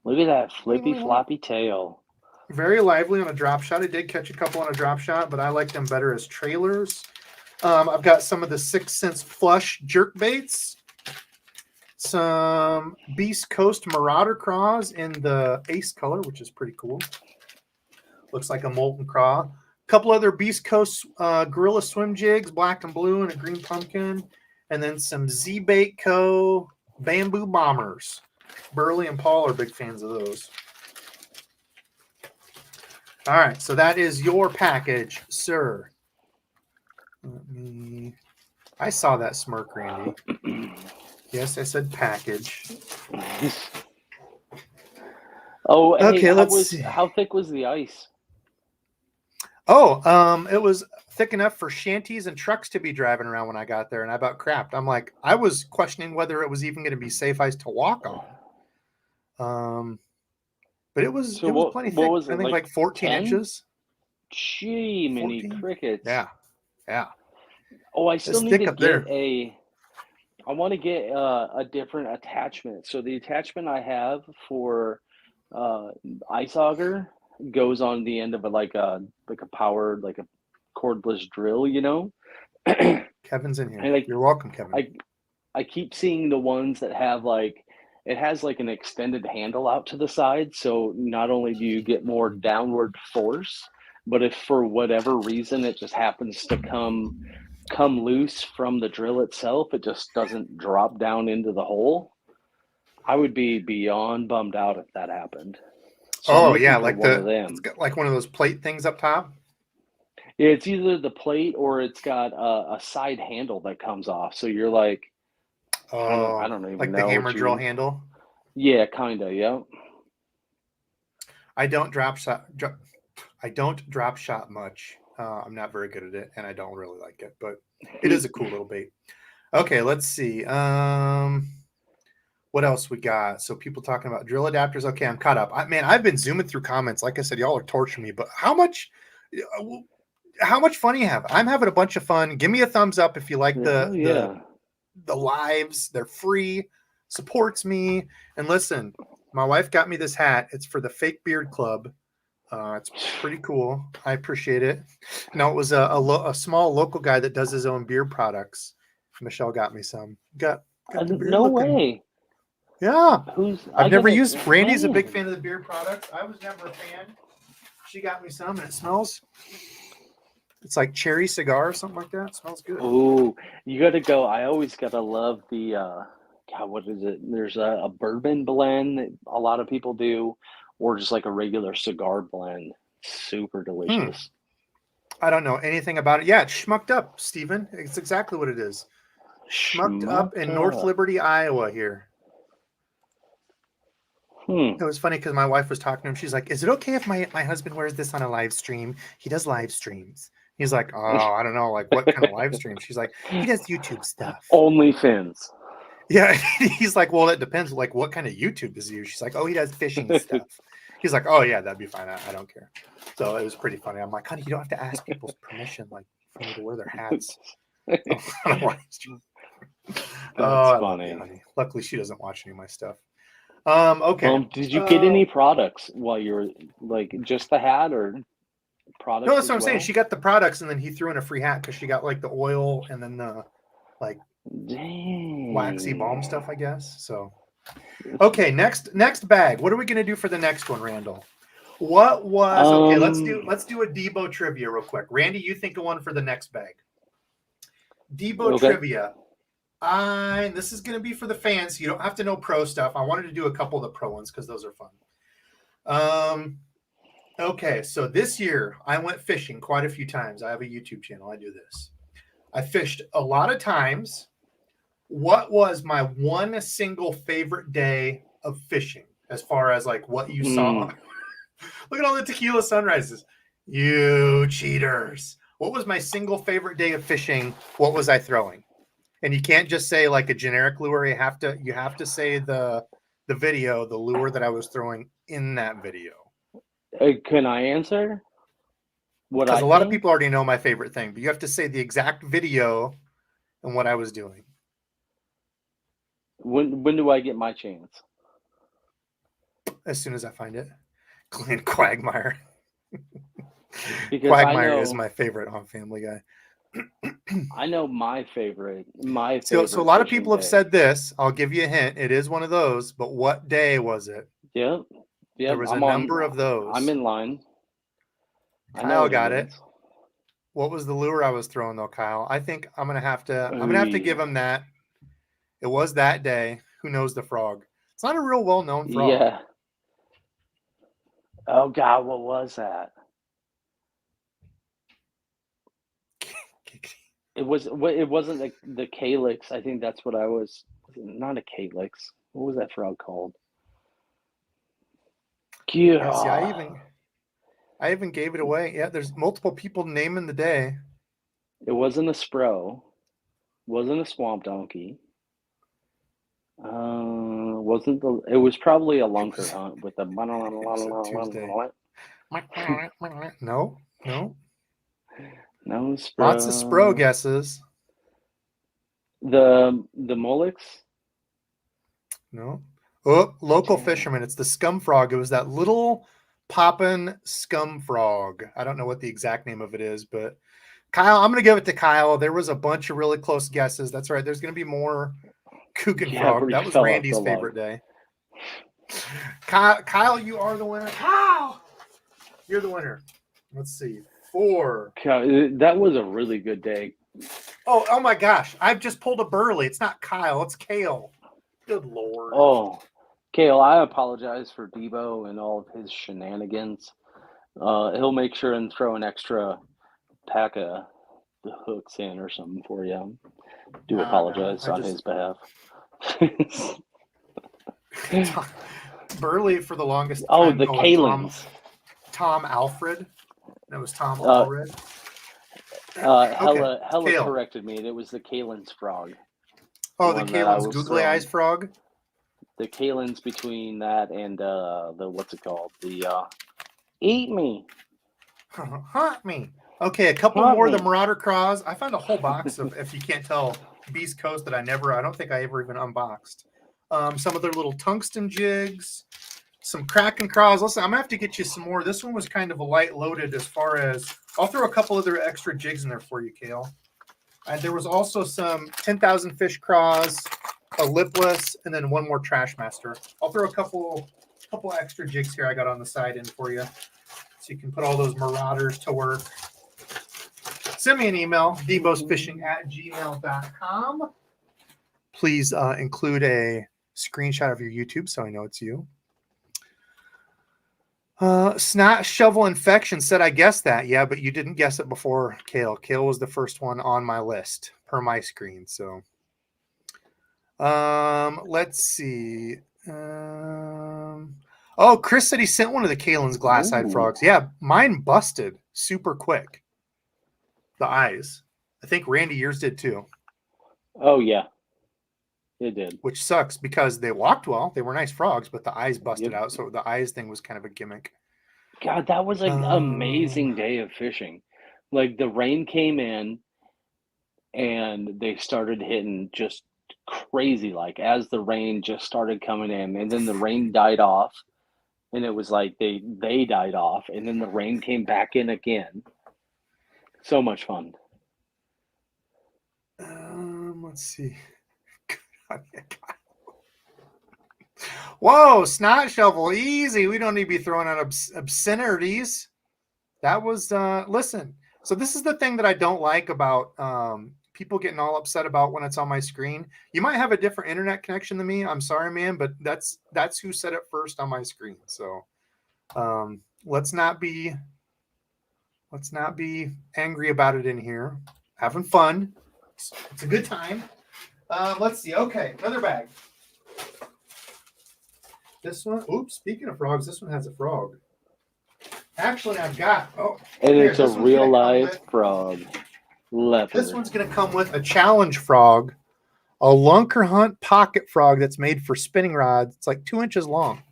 B: Look at that flippy floppy tail.
A: Very lively on a drop shot. I did catch a couple on a drop shot, but I like them better as trailers. I've got some of the 6 Sense Flush jerk baits. Some Beast Coast Marauder craws in the Ace color, which is pretty cool. Looks like a molten craw. A couple other Beast Coast Gorilla Swim jigs, black and blue and a green pumpkin. And then some Z-Bait Co. Bamboo Bombers. Burley and Paul are big fans of those. All right, so that is your package, sir. I saw that smirk, Randy. Yes, I said package.
B: Oh, hey,
A: okay, let's see.
B: How thick was the ice?
A: Oh, it was thick enough for shanties and trucks to be driving around when I got there, and I about crapped. I'm like, I was questioning whether it was even going to be safe ice to walk on. But it was
B: So
A: it was
B: what
A: plenty
B: what
A: thick.
B: was
A: I
B: it,
A: think
B: like
A: like 14
B: 10?
A: inches.
B: Gee, many
A: 14.
B: crickets.
A: Yeah, yeah.
B: Oh, I still
A: It's
B: need
A: thick
B: to
A: up
B: get
A: there.
B: a. I want to get a different attachment. So the attachment I have for uh, ice auger goes on the end of a powered like a cordless drill, you know. And
A: Kevin's in here.
B: like
A: You're welcome, Kevin.
B: I I keep seeing the ones that have like it has like an extended handle out to the side, so not only do you get more downward force, but if for whatever reason it just happens to come loose from the drill itself, it just doesn't drop down into the hole. I would be beyond bummed out if that happened. So I'm
A: Oh
B: looking
A: yeah,
B: for
A: like
B: one of
A: it's
B: them.
A: got like one of those plate things up top.
B: Yeah, it's either the plate or it's got a side handle that comes off. So you're like, I
A: Oh,
B: don't even
A: like the
B: know
A: hammer
B: what
A: drill
B: you.
A: handle.
B: Yeah, kinda. Yeah.
A: I don't drop shot. I don't drop shot much. I'm not very good at it, and I don't really like it. But it is a cool little bait. Okay, let's see. What else we got? So people talking about drill adapters. Okay, I'm caught up. Man, I've been zooming through comments. Like I said, y'all are torturing me. But how much fun you have? I'm having a bunch of fun. Give me a thumbs up if you like
B: Oh yeah.
A: the lives. They're free, supports me. And listen, my wife got me this hat. It's for the Fake Beard Club. It's pretty cool. I appreciate it. No, it was a small local guy that does his own beard products. Michelle got me some. Got the beard
B: No
A: looking.
B: way.
A: Yeah.
B: Who's
A: I've
B: I
A: never
B: gotta
A: used. Randy's a big
B: man.
A: fan of the beard products. I was never a fan. She got me some, and it smells. It's like cherry cigar or something like that. It smells good.
B: Oh, you gotta go. I always gotta love the God, what is it? There's a bourbon blend that a lot of people do, or just like a regular cigar blend. Super
A: Hmm.
B: delicious.
A: I don't know anything about it. Yeah, it's schmucked up, Steven. It's exactly what it is. Schmucked up
B: Schmucked
A: in North
B: up.
A: Liberty, Iowa here.
B: Hmm.
A: It was funny because my wife was talking to him. She's like, "Is it okay if my husband wears this on a live stream? He does live streams." He's like, "Oh, I don't know, like what kind of live stream?" She's like, "He does YouTube stuff."
B: Only fins.
A: Yeah, he's like, "Well, it depends. Like, what kind of YouTube does he use?" She's like, "Oh, he does fishing stuff." He's like, "Oh yeah, that'd be fine. I don't care." So it was pretty funny. I'm like, "Honey, you don't have to ask people's permission, like for me to wear their hats on a live stream." Oh,
B: That's
A: I love you,
B: funny.
A: honey. Luckily, she doesn't watch any of my stuff. Okay.
B: Did you get any products while you were like just the hat or
A: No,
B: products
A: that's what
B: as
A: I'm saying.
B: well?
A: She got the products, and then he threw in a free hat because she got like the oil and then the like waxy balm
B: Dang.
A: stuff, I guess. So okay, next bag. What are we gonna do for the next one, Randall? What was okay?
B: Um,
A: Let's do a Debo trivia real quick. Randy, you think of one for the next bag. Debo
B: okay.
A: trivia. I this is gonna be for the fans. So you don't have to know pro stuff. I wanted to do a couple of the pro ones because those are fun. Um, okay, so this year I went fishing quite a few times. I have a YouTube channel. I do this. I fished a lot of times. What was my one single favorite day of fishing as far as like what you saw?
B: Mm,
A: Look at all the tequila sunrises. You cheaters. What was my single favorite day of fishing? What was I throwing? And you can't just say like a generic lure. You have to say the video, the lure that I was throwing in that video.
B: can I answer what
A: Because
B: I
A: a lot of
B: think?
A: people already know my favorite thing, but you have to say the exact video and what I was doing.
B: When do I get my chance?
A: As soon as I find it. Glenn Quagmire.
B: Because
A: Quagmire is my favorite on Family Guy.
B: I know my
A: So a
B: favorite
A: lot of
B: fishing
A: people have
B: day.
A: said this. I'll give you a hint. It is one of those, but what day was it?
B: Yep,
A: There
B: yep.
A: was a number of
B: I'm
A: those.
B: in line. I know
A: Kyle
B: what it
A: got it.
B: is.
A: What was the lure I was throwing though, Kyle? I think I'm gonna have to give
B: Oy.
A: him that. It was that day. Who knows the frog? It's not a real well known frog.
B: Yeah. Oh God, what was that? It wasn't the calyx. I think that's what I was. Not a calyx. What was that frog called?
A: Yeah, see,
B: Yeah.
A: I even gave it away. Yeah, there's multiple people naming the day.
B: It wasn't a Spro. Wasn't a Swamp Donkey. Wasn't the? It was probably a Lunker Hunt with a.
A: It was a Tuesday. No.
B: No
A: Lots of Spro
B: Spro.
A: guesses.
B: The Mullix.
A: No. Oh, local
B: Damn.
A: fisherman. It's the scum frog. It was that little poppin' scum frog. I don't know what the exact name of it is, but Kyle, I'm going to give it to Kyle. There was a bunch of really close guesses. That's right. There's going to be more kook and frog. That was Randy's favorite day. Kyle, you are the winner. Kyle, you're the winner. Let's see. 4.
B: That was a really good day.
A: Oh my gosh. I've just pulled a Burley. It's not Kyle. It's Kale. Good Lord.
B: Oh, Kale, I apologize for Debo and all of his shenanigans. He'll make sure and throw an extra pack of the hooks in or something for you. Do apologize on his behalf.
A: Burley for the longest time.
B: Oh, the Kalins.
A: Tom Alfred. That was Tom Alfred.
B: Hella
A: Kale
B: corrected me. It was the Kalins frog.
A: Oh, the Kalen's googly eyes frog?
B: The Kalen's between that and the what's it called? The eat me.
A: Hunt me. Okay, a couple more of the Marauder Craws. I found a whole box of, if you can't tell, Beast Coast that I don't think I ever even unboxed. Some of their little tungsten jigs, some Kraken Craws. Listen, I'm going to have to get you some more. This one was kind of a light loaded as far as, I'll throw a couple other extra jigs in there for you, Kale. And there was also some 10,000 fish craws, a lipless, and then one more Trash Master. I'll throw a couple extra jigs here I got on the side in for you, so you can put all those Marauders to work. Send me an email, debosfishing@gmail.com. Please include a screenshot of your YouTube so I know it's you. Snot Shovel Infection said I guessed that. Yeah, but you didn't guess it before Kale. Kale was the first one on my list per my screen. So let's see. Oh, Chris said he sent one of the Kalen's glass-eyed frogs. Yeah, mine busted super quick. The eyes. I think Randy, yours did too.
B: Oh yeah. It did.
A: Which sucks because they walked well. They were nice frogs, but the eyes busted out. So the eyes thing was kind of a gimmick.
B: God, that was an amazing day of fishing. Like the rain came in and they started hitting just crazy, like as the rain just started coming in, and then the rain died off, and it was like they died off, and then the rain came back in again. So much fun.
A: Let's see. Whoa, Snot Shovel, easy. We don't need to be throwing out obscenities. That was listen. So this is the thing that I don't like about people getting all upset about when it's on my screen. You might have a different internet connection than me. I'm sorry, man, but that's who said it first on my screen. So let's not be angry about it in here. Having fun. It's a good time. Let's see. Okay, another bag. This one. Oops. Speaking of frogs, this one has a frog. Actually, I've got.
B: And it's a real life frog. Leopard.
A: This one's going to come with a challenge frog, a Lunker Hunt pocket frog that's made for spinning rods. It's like 2 inches long.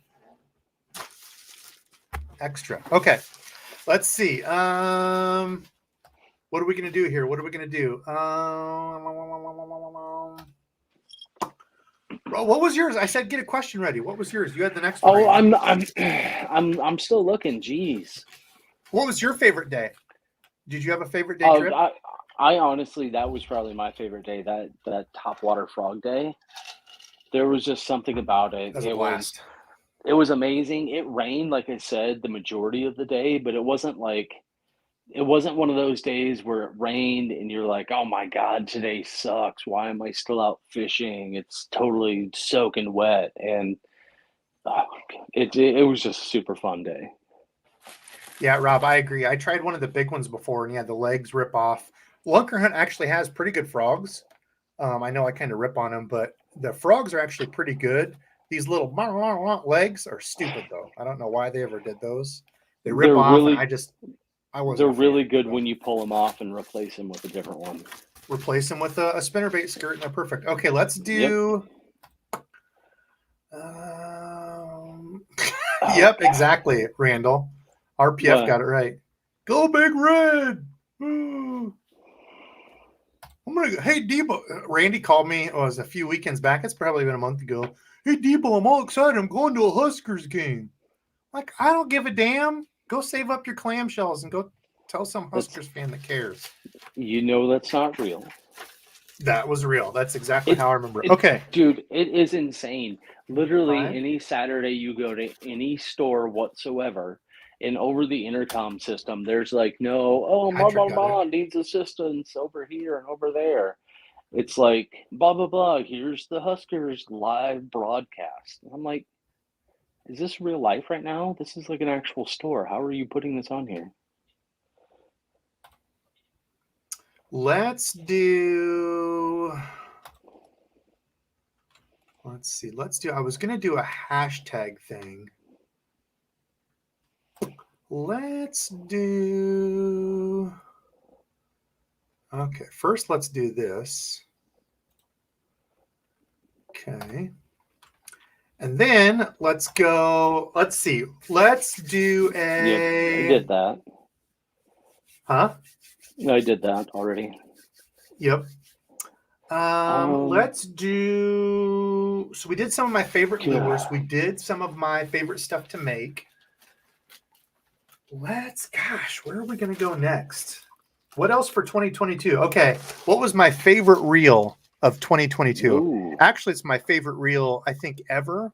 A: Extra. Okay. Let's see. What are we going to do here? What was yours? I said get a question ready. What was yours? You had the next one.
B: Oh, I'm still looking. Jeez.
A: What was your favorite day? Did you have a favorite day trip?
B: I honestly, that was probably my favorite day. That topwater frog day. There was just something about it. It was amazing. It rained, like I said, the majority of the day, but it wasn't one of those days where it rained and you're like, oh my God, today sucks. Why am I still out fishing? It's totally soaking wet. And it was just a super fun day.
A: Yeah, Rob, I agree. I tried one of the big ones before and the legs rip off. Lunker Hunt actually has pretty good frogs. I know I kind of rip on them, but the frogs are actually pretty good. These little legs are stupid, though. I don't know why they ever did those. They rip
B: They're
A: off,
B: really
A: and I wasn't.
B: they're
A: a fan,
B: really good
A: so.
B: when you pull them off and replace them with a different one.
A: Replace them with a spinnerbait skirt, and they're perfect. Okay, let's do. Yep, exactly, Randall. RPF
B: What?
A: got it right. Go Big Red! I'm gonna go. Hey Debo, Randy called me. Oh, it was a few weekends back. It's probably been a month ago. Hey Debo, I'm all excited. I'm going to a Huskers game. Like, I don't give a damn. Go save up your clamshells and go tell some Huskers fan that cares.
B: You know that's not real.
A: That was real. That's exactly how I remember it.
B: It,
A: Okay.
B: dude, it is insane. Literally,
A: Fine.
B: any Saturday you go to any store whatsoever, and over the intercom system, there's like, no, oh, blah,
A: Patrick
B: blah,
A: got it.
B: blah, needs assistance over here and over there. It's like, blah, blah, blah, here's the Huskers live broadcast. I'm like, is this real life right now? This is like an actual store. How are you putting this on here?
A: Let's do. Let's see. I was going to do a hashtag thing. Let's do. Okay. First, let's do this. Okay. And then let's go. Let's see. Let's do a.
B: Yep, I did that.
A: Huh?
B: I did that already.
A: Yep. Let's do. So we did some of my favorite lures. We did some of my favorite stuff to make. Gosh, where are we going to go next? What else for 2022? Okay. What was my favorite reel of 2022?
B: Ooh.
A: Actually, it's my favorite reel, I think, ever.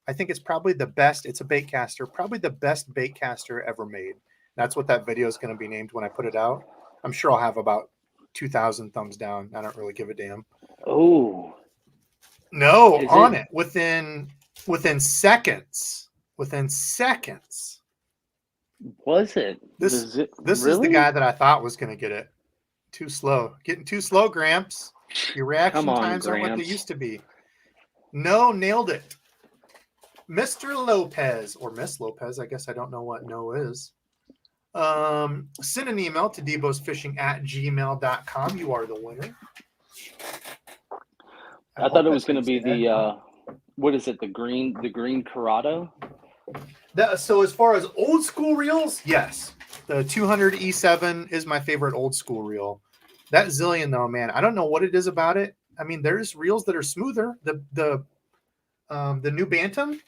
A: I think it's probably the best. It's a bait caster, probably the best bait caster ever made. That's what that video is going to be named when I put it out. I'm sure I'll have about 2,000 thumbs down. I don't really give a damn.
B: Oh.
A: No, on it within seconds. Within seconds.
B: Was it?
A: This
B: really?
A: is the guy that I thought was going to get it. Too slow. Getting too slow, Gramps. Your reaction times aren't what they used to be. No, nailed it. Mr. Lopez, or Miss Lopez, I guess I don't know what no is. Send an email to debosfishing@gmail.com. You are the winner.
B: I thought it was going to be the, what is it, the green Corrado?
A: So as far as old school reels, yes. The 200 E7 is my favorite old school reel. That Zillion, though, man, I don't know what it is about it. I mean, there's reels that are smoother. The new Bantam,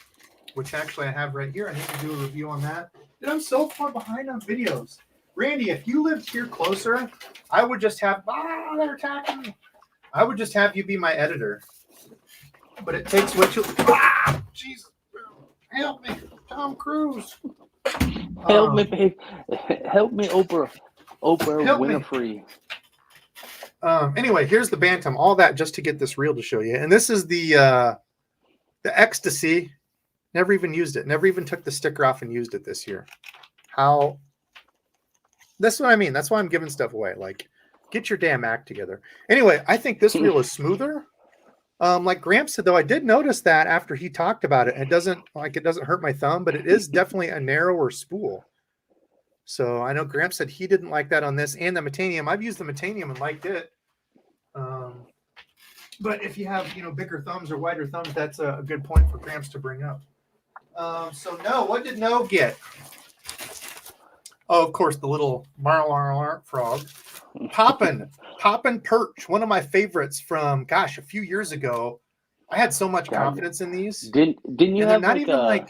A: which actually I have right here. I need to do a review on that. Dude, I'm so far behind on videos. Randy, if you lived here closer, I would just have, they're attacking me. I would just have you be my editor. But it takes what you, Jesus, help me, Tom Cruise.
B: Help me, babe. Help me, Oprah Winfrey.
A: Anyway, here's the Bantam. All that just to get this reel to show you. And this is the Ecstasy. Never even used it. Never even took the sticker off and used it this year. That's what I mean. That's why I'm giving stuff away. Like, get your damn act together. Anyway, I think this reel is smoother. Like Gramps said, though, I did notice that after he talked about it. It doesn't hurt my thumb, but it is definitely a narrower spool. So I know Gramps said he didn't like that on this and the Metanium. I've used the Metanium and liked it. But if you have, bigger thumbs or wider thumbs, that's a good point for Gramps to bring up. So no, what did No get? Oh, of course, the little marlar frog. Poppin' Perch, one of my favorites from, a few years ago. I had so much confidence in these.
B: Didn't you have
A: not
B: a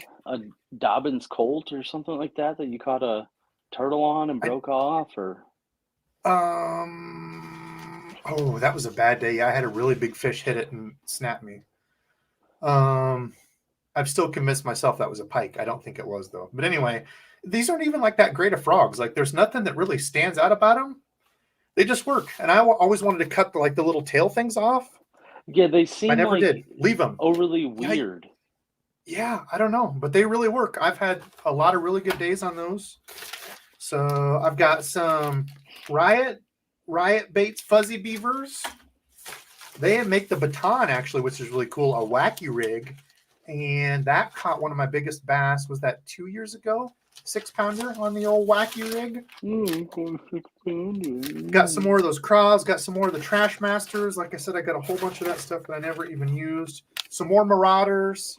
B: Dobbins Colt or something like that you caught a turtle on and broke off? Or
A: oh, that was a bad day. Yeah, I had a really big fish hit it and snap me. I've still convinced myself that was a pike. I don't think it was, though. But anyway, these aren't even like that great of frogs. Like, there's nothing that really stands out about them. They just work. And I always wanted to cut the little tail things off.
B: Yeah, they seem
A: I never did. Leave them.
B: Overly weird.
A: Yeah, I don't know. But they really work. I've had a lot of really good days on those. So I've got some Riot Baits Fuzzy Beavers. They make the baton, actually, which is really cool, a wacky rig. and that caught one of my biggest bass. Was that 2 years ago? 6-pounder on the old wacky rig. Got some more of those craws. Got some more of the Trash Masters. Like I said, I got a whole bunch of that stuff that I never even used. Some more Marauders.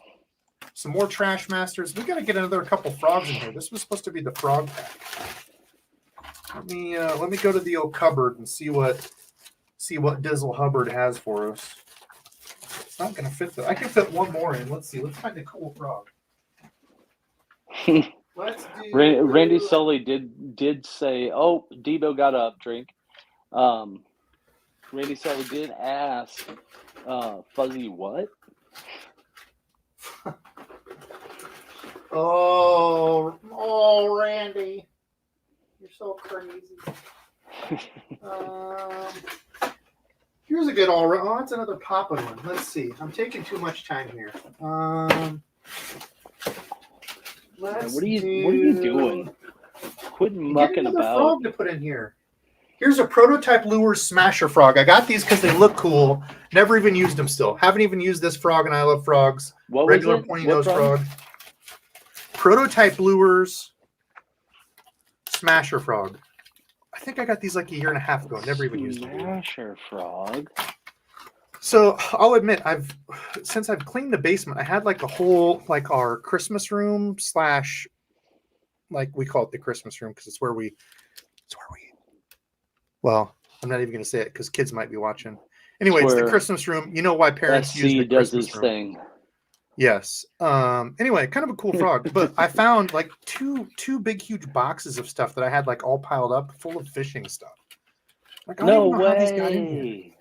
A: Some more Trash Masters. We got to get another couple frogs in here. This was supposed to be the frog pack. Let me go to the old cupboard and see what Dizzle Hubbard has for us. It's not going to fit though. I can fit one more in. Let's see. Let's find a cool frog.
B: Randy Sully did say, "Oh, Debo got up, drink." Randy Sully did ask, "Fuzzy what?"
A: Oh, Randy, you're so crazy. Here's a good all-around. Oh, it's another popping one. Let's see. I'm taking too much time here.
B: What are you doing? Quit mucking about.
A: Frog to put in here. Here's a prototype lures smasher frog. I got these because they look cool. Never even used them still. Haven't even used this frog, and I love frogs.
B: What
A: Regular
B: was it?
A: pointy nose frog. Prototype lures smasher frog. I think I got these like a year and a half ago. Never even used them.
B: Smasher frog.
A: So I'll admit, since I've cleaned the basement, I had like a whole like our Christmas room / like we call it the Christmas room because it's where we. Well, I'm not even going to say it because kids might be watching. Anyway, it's the Christmas room. You know why parents use the Christmas room. Thing. Yes. Anyway, kind of a cool frog. But I found like two big, huge boxes of stuff that I had like all piled up full of fishing stuff. Like, I don't even know how these got in here.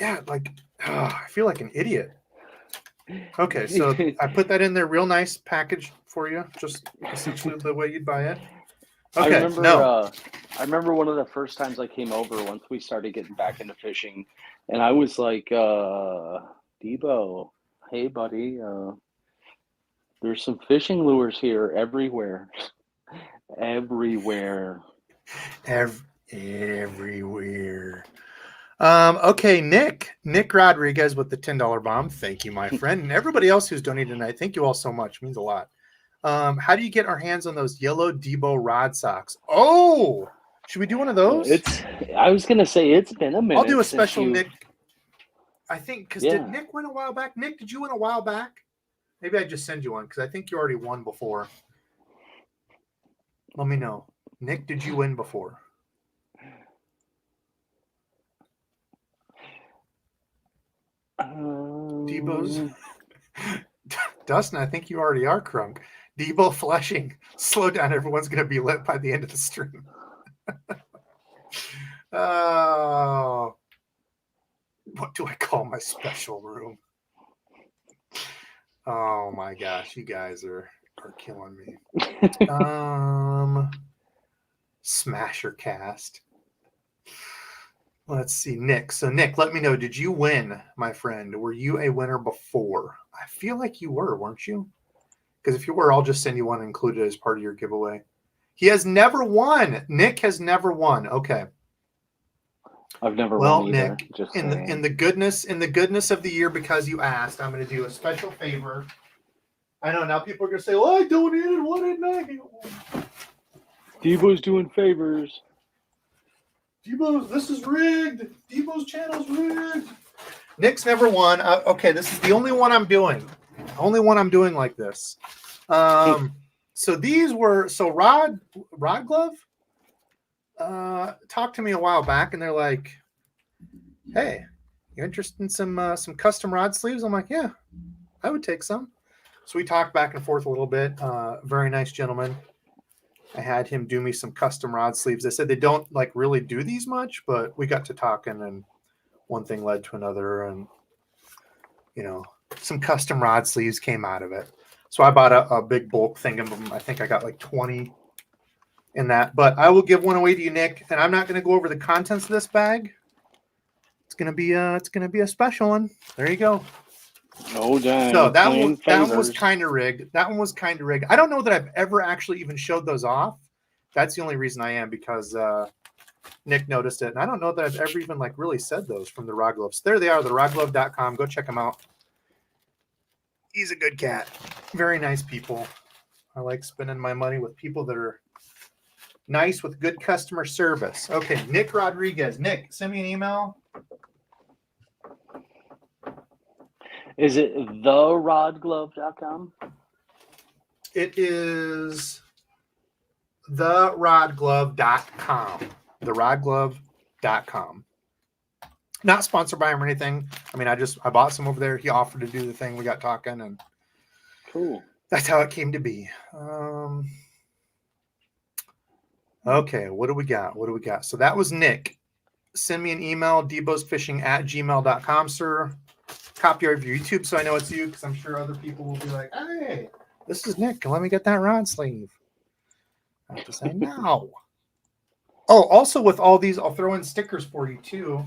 A: Yeah, like I feel like an idiot. Okay, so I put that in there, real nice package for you, just essentially the way you'd buy it. Okay,
B: I remember one of the first times I came over once we started getting back into fishing, and I was like, Debo, hey buddy, there's some fishing lures here everywhere. Everywhere.
A: Okay, Nick Rodriguez with the $10 bomb. Thank you, my friend, and everybody else who's donated tonight. Thank you all so much. It means a lot. How do you get our hands on those yellow Debo rod socks? Oh, should we do one of those?
B: I was gonna say it's been a minute.
A: I'll do a special Nick. I think because did Nick win a while back? Nick, did you win a while back? Maybe I just send you one because I think you already won before. Let me know, Nick. Did you win before? Debo's. Dustin, I think you already are crunk. Debo flashing. Slow down. Everyone's going to be lit by the end of the stream. Oh. What do I call my special room? Oh, my gosh. You guys are killing me. Smasher cast. Let's see, Nick. So, Nick, let me know. Did you win, my friend? Were you a winner before? I feel like you were, weren't you? Because if you were, I'll just send you one included as part of your giveaway. He has never won. Nick has never won. Okay.
B: I've never won either.
A: Nick, in the goodness of the year, because you asked, I'm going to do a special favor. I know now people are going to say, "Well, I donated one at night."
B: Debo's doing favors.
A: Debo's, this is rigged. Debo's channel's rigged. Nick's never won. Okay, this is the only one I'm doing. Only one I'm doing like this. So these were Rod Glove talked to me a while back, and they're like, "Hey, you interested in some custom rod sleeves?" I'm like, "Yeah, I would take some." So we talked back and forth a little bit. Very nice gentleman. I had him do me some custom rod sleeves. They said they don't like really do these much, but we got to talking, and one thing led to another, and some custom rod sleeves came out of it. So I bought a big bulk thing of them. I think I got like 20 in that, but I will give one away to you, Nick. And I'm not going to go over the contents of this bag. It's going to be a special one. There you go.
B: Oh, dang.
A: So that one was kind of rigged. That one was kind of rigged. I don't know that I've ever actually even showed those off. That's the only reason I am, because Nick noticed it. And I don't know that I've ever even like really said those from the Rod Gloves. There they are, the rodglove.com. Go check them out. He's a good cat. Very nice people. I like spending my money with people that are nice with good customer service. Okay, Nick Rodriguez. Nick, send me an email.
B: Is it therodglove.com?
A: It is therodglove.com. Therodglove.com. Not sponsored by him or anything. I mean, I bought some over there. He offered to do the thing. We got talking, and
B: Cool.
A: that's how it came to be. Okay, what do we got? So that was Nick. Send me an email, debosfishing@gmail.com, sir. Copy of your YouTube so I know it's you, because I'm sure other people will be like, hey, this is Nick. Let me get that rod sleeve. I have to say no. Oh, also with all these, I'll throw in stickers for you too.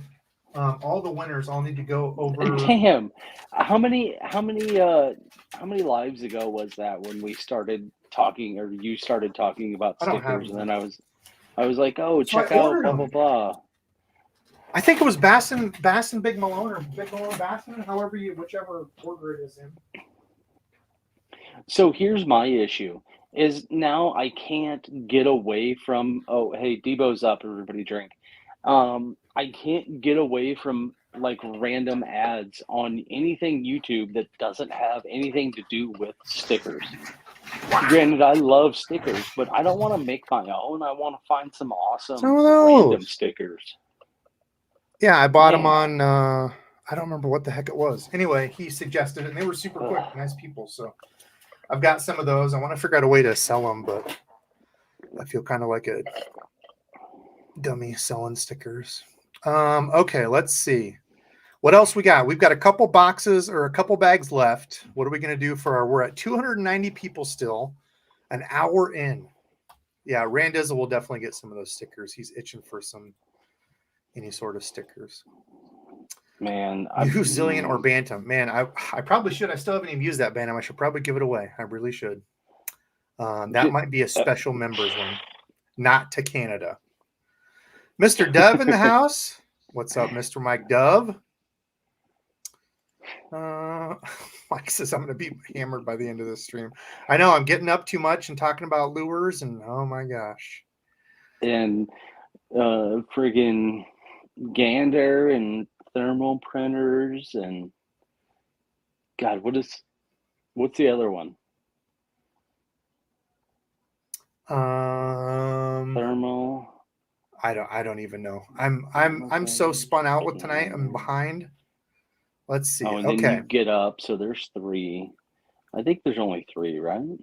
A: All the winners all need to go over.
B: Damn, how many lives ago was that when we started talking, or you started talking about stickers, and then I was like, oh,
A: So
B: check out blah blah blah.
A: I think it was Bass and Big Malone, or Big Malone Bassin, whichever order it is in.
B: So here's my issue: is now I can't get away from, oh hey, Debo's up, everybody drink. I can't get away from like random ads on anything YouTube that doesn't have anything to do with stickers. Granted, I love stickers, but I don't want to make my own. I want to find some awesome random stickers.
A: Yeah, I bought them on, I don't remember what the heck it was. Anyway, he suggested it, and they were super quick, nice people. So I've got some of those. I want to figure out a way to sell them, but I feel kind of like a dummy selling stickers. Okay, let's see. What else we got? We've got a couple boxes or a couple bags left. What are we going to do for we're at 290 people still, an hour in. Yeah, Randizzle will definitely get some of those stickers. He's itching for any sort of stickers.
B: Man,
A: New Zillion or Bantam. Man, I probably should. I still haven't even used that Bantam. I should probably give it away. I really should. That might be a special members one. Not to Canada. Mr. Dove in the house. What's up, Mr. Mike Dove? Mike says I'm going to be hammered by the end of this stream. I know I'm getting up too much and talking about lures, and oh my gosh.
B: And friggin' gander and thermal printers and God, what's the other one? Thermal.
A: I don't even know. I'm so spun out with tonight. I'm behind. Let's see.
B: Oh, and then you get up, so there's 3. I think there's only 3, right?
A: I don't even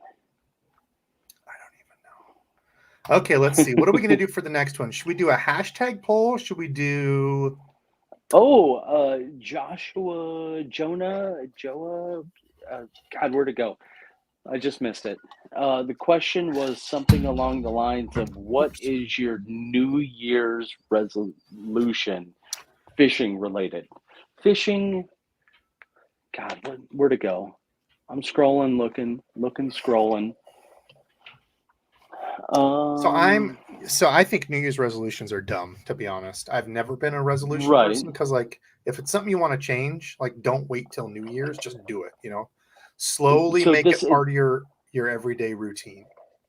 A: know. Okay, let's see. What are we going to do for the next one? Should we do a hashtag poll? Should we do...
B: Oh, Joa, God, where'd it go? I just missed it. The question was something along the lines of, what is your New Year's resolution, fishing related? Fishing, God, where'd it go? I'm scrolling, looking, scrolling.
A: So I think New Year's resolutions are dumb, to be honest. I've never been a resolution person, because like if it's something you want to change, like don't wait till New Year's, just do it, slowly make it part of your everyday routine.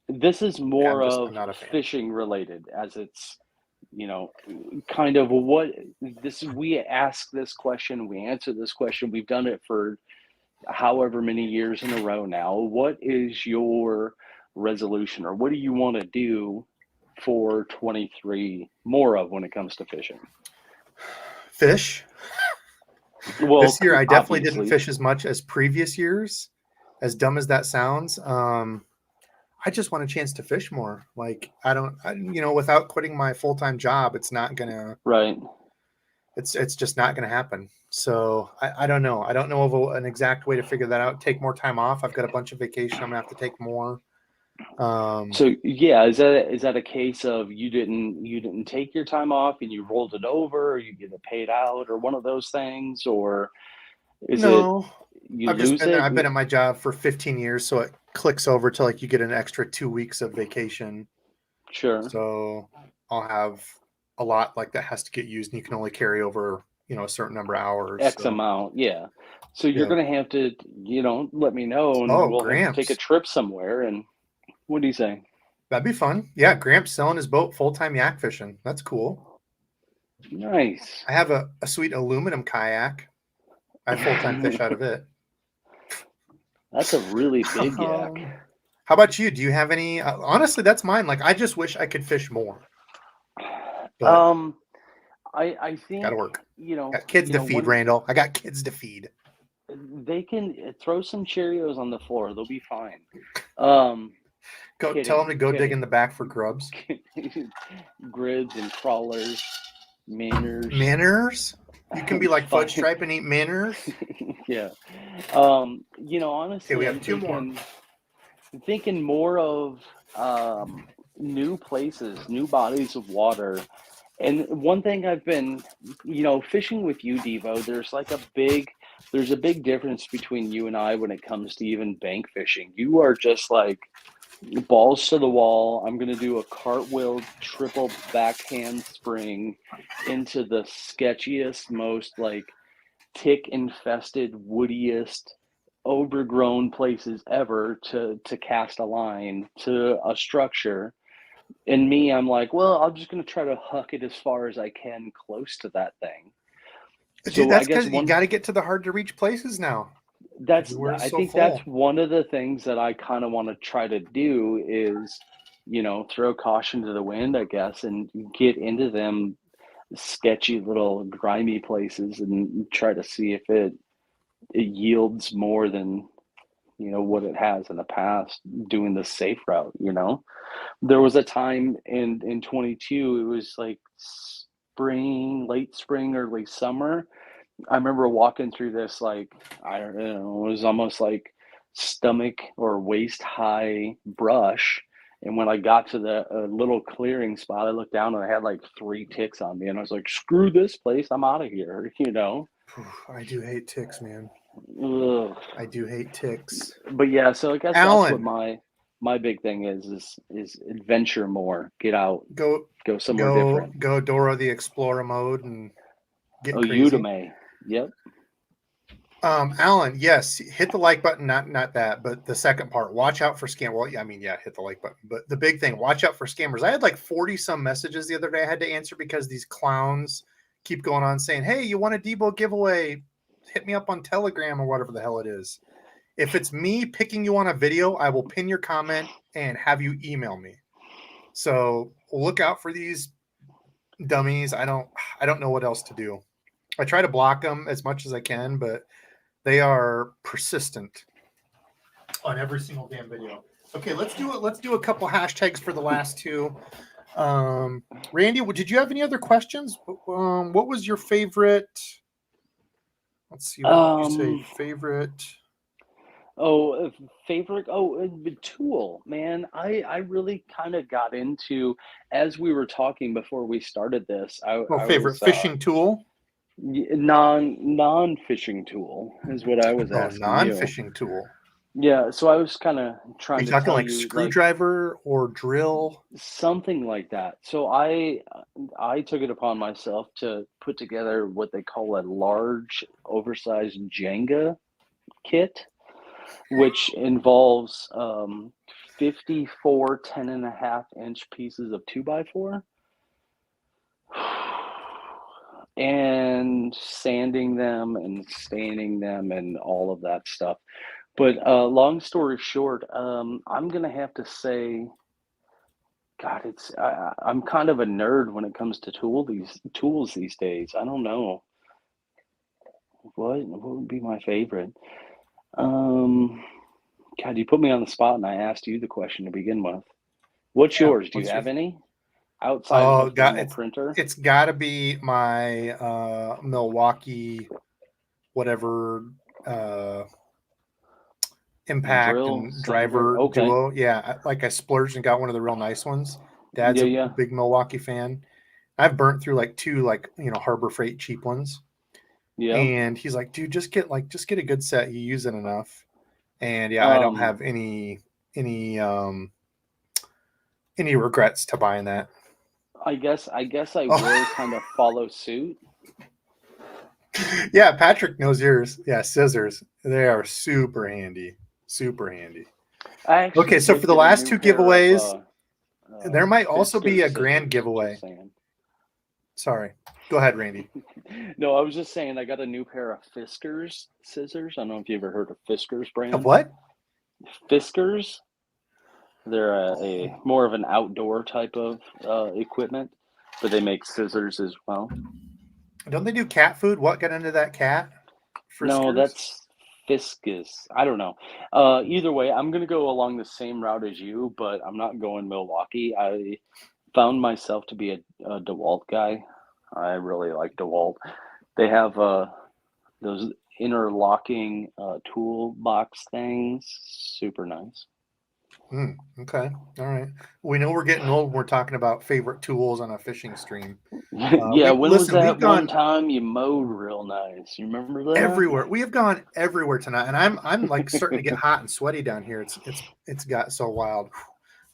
B: This is more of fishing related, as it's, kind of we ask this question, we answer this question. We've done it for however many years in a row now. What is your resolution, or what do you want to do for 23 more of when it comes to fishing?
A: Fish. Well, this year I definitely didn't fish as much as previous years, as dumb as that sounds. I just want a chance to fish more. Like without quitting my full-time job, it's not gonna,
B: right.
A: It's just not gonna happen. So I don't know. I don't know of an exact way to figure that out. Take more time off. I've got a bunch of vacation. I'm gonna have to take more.
B: So yeah, is that a case of you didn't take your time off and you rolled it over, or you get it paid out, or one of those things, or is it you
A: I've just been there. I've been at my job for 15 years, so it clicks over to like you get an extra 2 weeks of vacation.
B: Sure.
A: So I'll have a lot like that has to get used, and you can only carry over a certain number of hours.
B: X
A: So.
B: amount, yeah. So you're
A: Yeah.
B: gonna have to, let me know, and
A: Oh,
B: we'll have to take a
A: Gramps.
B: trip somewhere. And what do you say?
A: That'd be fun. Yeah, Gramps selling his boat full-time yak fishing. That's cool.
B: Nice.
A: I have a sweet aluminum kayak. I full-time fish out of it.
B: That's a really big yak.
A: How about you? Do you have any? Honestly, that's mine. Like, I just wish I could fish more, but
B: I
A: gotta
B: think,
A: work.
B: you know,
A: Got kids
B: you
A: to
B: know,
A: feed,
B: when
A: Randall. I got kids to feed.
B: they can throw some Cheerios on the floor, they'll be fine. Um,
A: Go tell them to go dig in
B: kidding.
A: the back for grubs.
B: Grids and crawlers, manners.
A: Manners? You can be like
B: Fine.
A: Fudge Stripe and eat manners.
B: Yeah.
A: Okay,
B: Honestly,
A: we
B: I'm
A: have two more.
B: thinking more of new places, new bodies of water. And one thing I've been, fishing with you, Devo, there's a big difference between you and I when it comes to even bank fishing. You are just like balls to the wall. I'm gonna do a cartwheel triple backhand spring into the sketchiest, most like tick infested, woodiest, overgrown places ever to cast a line to a structure. And me, I'm like, well, I'm just gonna try to huck it as far as I can close to that thing.
A: Dude,
B: So I
A: that's
B: guess
A: because you got to get to the hard to reach places now. Everywhere's
B: I
A: so
B: think that's
A: full.
B: one of the things that I kind of want to try to do is, throw caution to the wind, I guess, and get into them sketchy little grimy places and try to see if it yields more than what it has in the past doing the safe route. There was a time in 22, it was like spring, late spring, early summer. I remember walking through this, like, I don't know, it was almost like stomach or waist high brush. And when I got to the little clearing spot, I looked down and I had like 3 ticks on me, and I was like, "Screw this place! I'm out of here."
A: I do hate ticks, man.
B: Ugh.
A: I do hate ticks.
B: But yeah, so I guess that's what
A: Alan,
B: my big thing is adventure more, get out,
A: go
B: go somewhere different.
A: go Dora the Explorer mode and get
B: Oh,
A: crazy.
B: Udemy. Yep.
A: Alan, yes, hit the like button, not that, but the second part. Watch out for scam. Well, I mean, yeah, hit the like button, but the big thing, watch out for scammers. I had like 40 some messages the other day I had to answer because these clowns keep going on saying, "Hey, you want a Debo giveaway? Hit me up on Telegram or whatever the hell it is." If it's me picking you on a video, I will pin your comment and have you email me. So look out for these dummies. I don't know what else to do. I try to block them as much as I can, but they are persistent on every single damn video. Okay, let's do it. Let's do a couple hashtags for the last two. Randy, did you have any other questions? What was your favorite? Let's see. What did you say? Favorite?
B: Oh, favorite. Oh, the Tool, man. I really kind of got into, as we were talking before we started this.
A: Oh,
B: I
A: favorite
B: was
A: fishing tool?
B: non-fishing tool is what I was
A: Oh,
B: asking you.
A: non-fishing tool.
B: Yeah, so I was kind of
A: Are
B: trying
A: you
B: to
A: talking
B: tell
A: like
B: you, like,
A: screwdriver or drill?
B: something like that. So I took it upon myself to put together what they call a large, oversized Jenga kit, which involves 54 10.5 inch pieces of 2x4 and sanding them and staining them and all of that stuff. But long story short, I'm gonna have to say, God, I'm kind of a nerd when it comes to tools these days. I don't know what would be my favorite. Um, God, you put me on the spot, and I asked you the question to begin with. What's
A: Yeah.
B: yours? Do you
A: What's your?
B: have any outside of a
A: Oh, got
B: thermal printer?
A: it's got to be my Milwaukee whatever impact
B: Drill,
A: and
B: sander.
A: driver
B: Okay.
A: duo. Yeah, like I splurged and got one of the real nice ones. Dad's
B: Yeah,
A: a
B: yeah,
A: big Milwaukee fan. I've burnt through like two like Harbor Freight cheap ones,
B: yeah.
A: and he's like, dude, just get a good set. You use it enough, and yeah, I don't
B: Um,
A: have any any regrets to buying that.
B: I guess I will
A: Oh,
B: kind of follow suit.
A: Yeah, Patrick knows yours. Yeah, scissors. They are super handy. Super handy.
B: I actually
A: Okay, so
B: did
A: for the
B: get a
A: last
B: new
A: two
B: pair of
A: giveaways, there might also be
B: Fiskars
A: a grand
B: scissors.
A: giveaway.
B: Just saying.
A: Sorry. Go ahead, Randy.
B: No, I was just saying I got a new pair of Fiskars scissors. I don't know if you ever heard of Fiskars
A: Of
B: brand.
A: what?
B: Fiskars. They're a more of an outdoor type of equipment, but they make scissors as well.
A: Don't they do cat food? What got into that cat?
B: No,
A: Friskers?
B: that's Fiscus. I don't know. Either way, I'm gonna go along the same route as you, but I'm not going Milwaukee. I found myself to be a DeWalt guy. I really like DeWalt. They have those interlocking toolbox things. Super nice.
A: Okay. All right. We know we're getting old when we're talking about favorite tools on a fishing stream.
B: Yeah,
A: We
B: when was
A: listen, we've
B: that one
A: gone
B: time you mowed real nice? You remember that?
A: everywhere. We have gone everywhere tonight, and I'm like starting to get hot and sweaty down here. It's got so wild.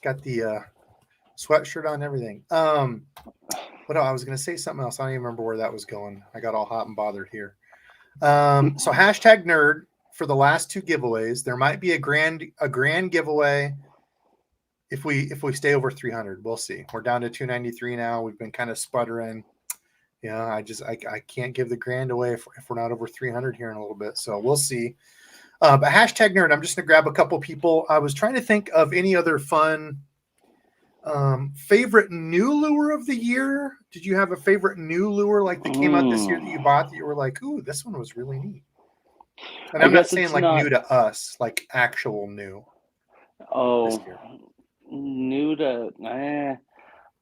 A: Got the sweatshirt on, everything. What I was gonna say something else. I don't even remember where that was going. I got all hot and bothered here. So hashtag nerd for the last two giveaways. There might be a grand giveaway if we stay over 300. We'll see. We're down to 293 now. We've been kind of sputtering. I can't give the grand away if we're not over 300 here in a little bit. So we'll see. But hashtag nerd. I'm just gonna grab a couple people. I was trying to think of any other fun favorite new lure of the year. Did you have a favorite new lure like that came out this year that you bought that you were like, ooh, this one was really neat? And
B: I
A: I'm not
B: guess
A: saying
B: it's
A: like
B: not.
A: new to us, like actual new this
B: Oh,
A: year.
B: new to.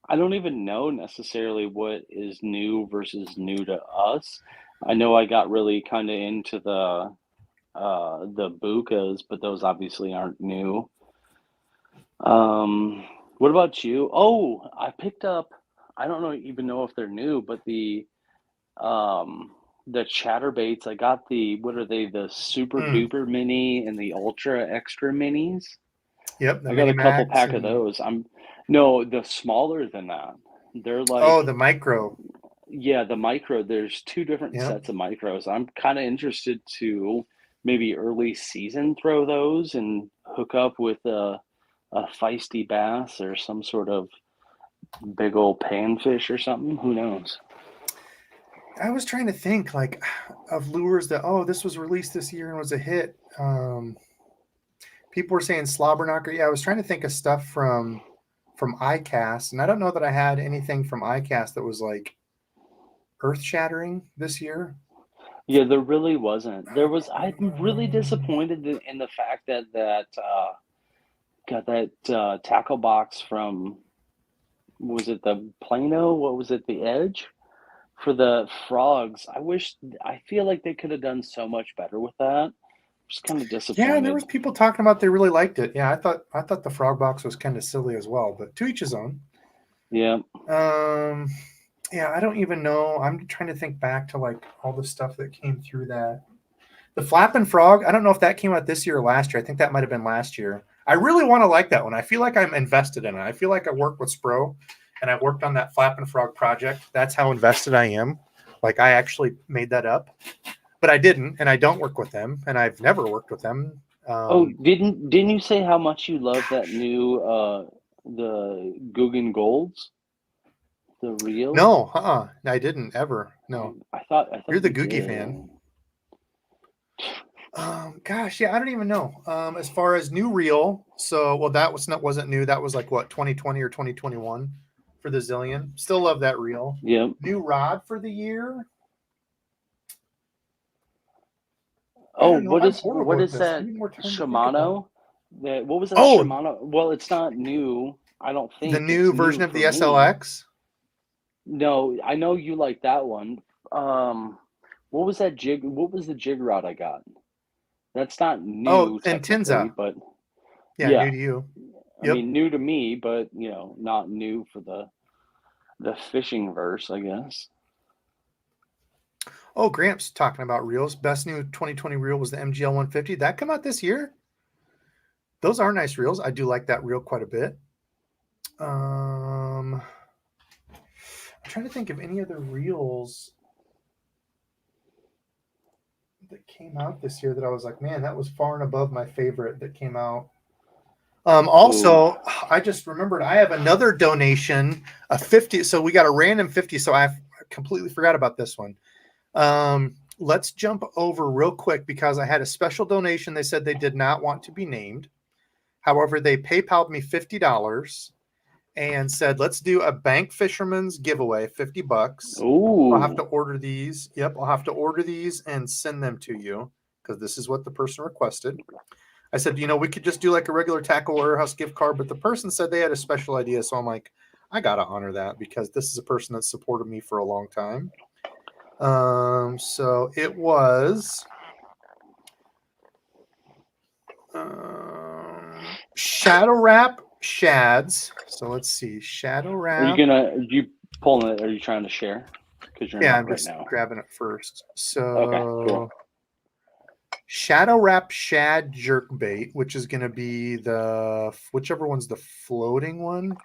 B: I don't even know necessarily what is new versus new to us. I know I got really kind of into the bukas, but those obviously aren't new. Um, what about you? Oh, I picked up. I don't know even know if they're new, but um the chatterbaits. I got the what are they? The super
A: Mm,
B: duper mini and the ultra extra minis.
A: yep, the
B: I got
A: mini
B: a couple
A: max
B: pack of
A: and
B: those. I'm no, the smaller than that. They're
A: oh,
B: like,
A: the micro.
B: yeah, the micro. There's two different
A: Yep.
B: sets of micros. I'm kind of interested to maybe early season throw those and hook up with a feisty bass or some sort of big old panfish or something. Who knows?
A: I was trying to think like of lures that this was released this year and was a hit. People were saying slobber knocker. Yeah, I was trying to think of stuff from iCast, and I don't know that I had anything from iCast that was like earth shattering this year.
B: Yeah, there really wasn't. There was. I'm really
A: Um,
B: disappointed in the fact that got that tackle box from was it the Plano? What was it? The Edge for the frogs. I feel like they could have done so much better with that. Just kind of
A: yeah, there
B: disappointed.
A: was people talking about they really liked it. Yeah, I thought the frog box was kind of silly as well, but to each his own.
B: Yeah.
A: Um, yeah, I don't even know. I'm trying to think back to like all the stuff that came through that. The Flappin' Frog, I don't know if that came out this year or last year. I think that might have been last year. I really want to like that one. I feel like I'm invested in it. I feel like I work with Spro and I worked on that Flappin' Frog project. That's how invested I am. Like I actually made that up, but I didn't, and I don't work with them, and I've never worked with them.
B: Oh,
A: Um,
B: didn't you say how much you love that
A: gosh,
B: new the Guggen Golds, the reel?
A: no, I didn't ever. No,
B: I
A: you're
B: thought
A: the
B: you
A: Googie
B: did.
A: fan. Gosh, yeah, I don't even know. As far as new reel, so well, that wasn't new. That was like what 2020 or 2021 for the Zillion. Still love that reel.
B: Yep.
A: New rod for the year. I
B: Oh,
A: don't know. I'm
B: what
A: horrible at
B: is
A: this. I
B: that
A: need more time to think about.
B: Shimano? That what was that
A: Oh,
B: Shimano? Well, it's not new. I don't
A: the
B: think it's
A: new
B: new
A: version of
B: for
A: the
B: me.
A: SLX.
B: No, I know you like that one. Um, what was that jig? What was the jig rod I got? That's not
A: Oh,
B: new
A: and
B: technically,
A: Tinza.
B: but
A: Yeah,
B: yeah.
A: new to you.
B: I
A: Yep.
B: mean, new to me, but not new for the fishing verse, I guess.
A: Oh, Gramps talking about reels. Best new 2020 reel was the MGL 150. That come out this year. Those are nice reels. I do like that reel quite a bit. I'm trying to think of any other reels. that came out this year that I was like, man, that was far and above my favorite that came out. Also, I just remembered I have another donation, a 50. So we got a random 50. So I completely forgot about this one. Let's jump over real quick because I had a special donation. They said they did not want to be named. However, they PayPal'd me $50 and said, let's do a bank fisherman's giveaway, $50.
B: Ooh.
A: I'll have to order these. Yep, I'll have to order these and send them to you because this is what the person requested. I said, we could just do like a regular Tackle Warehouse gift card, but the person said they had a special idea. So I'm like, I got to honor that because this is a person that supported me for a long time. So it was Shadow Wrap Shads. So let's see, Shadow Wrap.
B: Are you pulling it? Are you trying to share? Because you're not
A: I'm
B: right
A: just
B: now.
A: grabbing it first. So
B: okay, cool.
A: Shadow Wrap Shad Jerkbait, which is going to be whichever one's the floating one.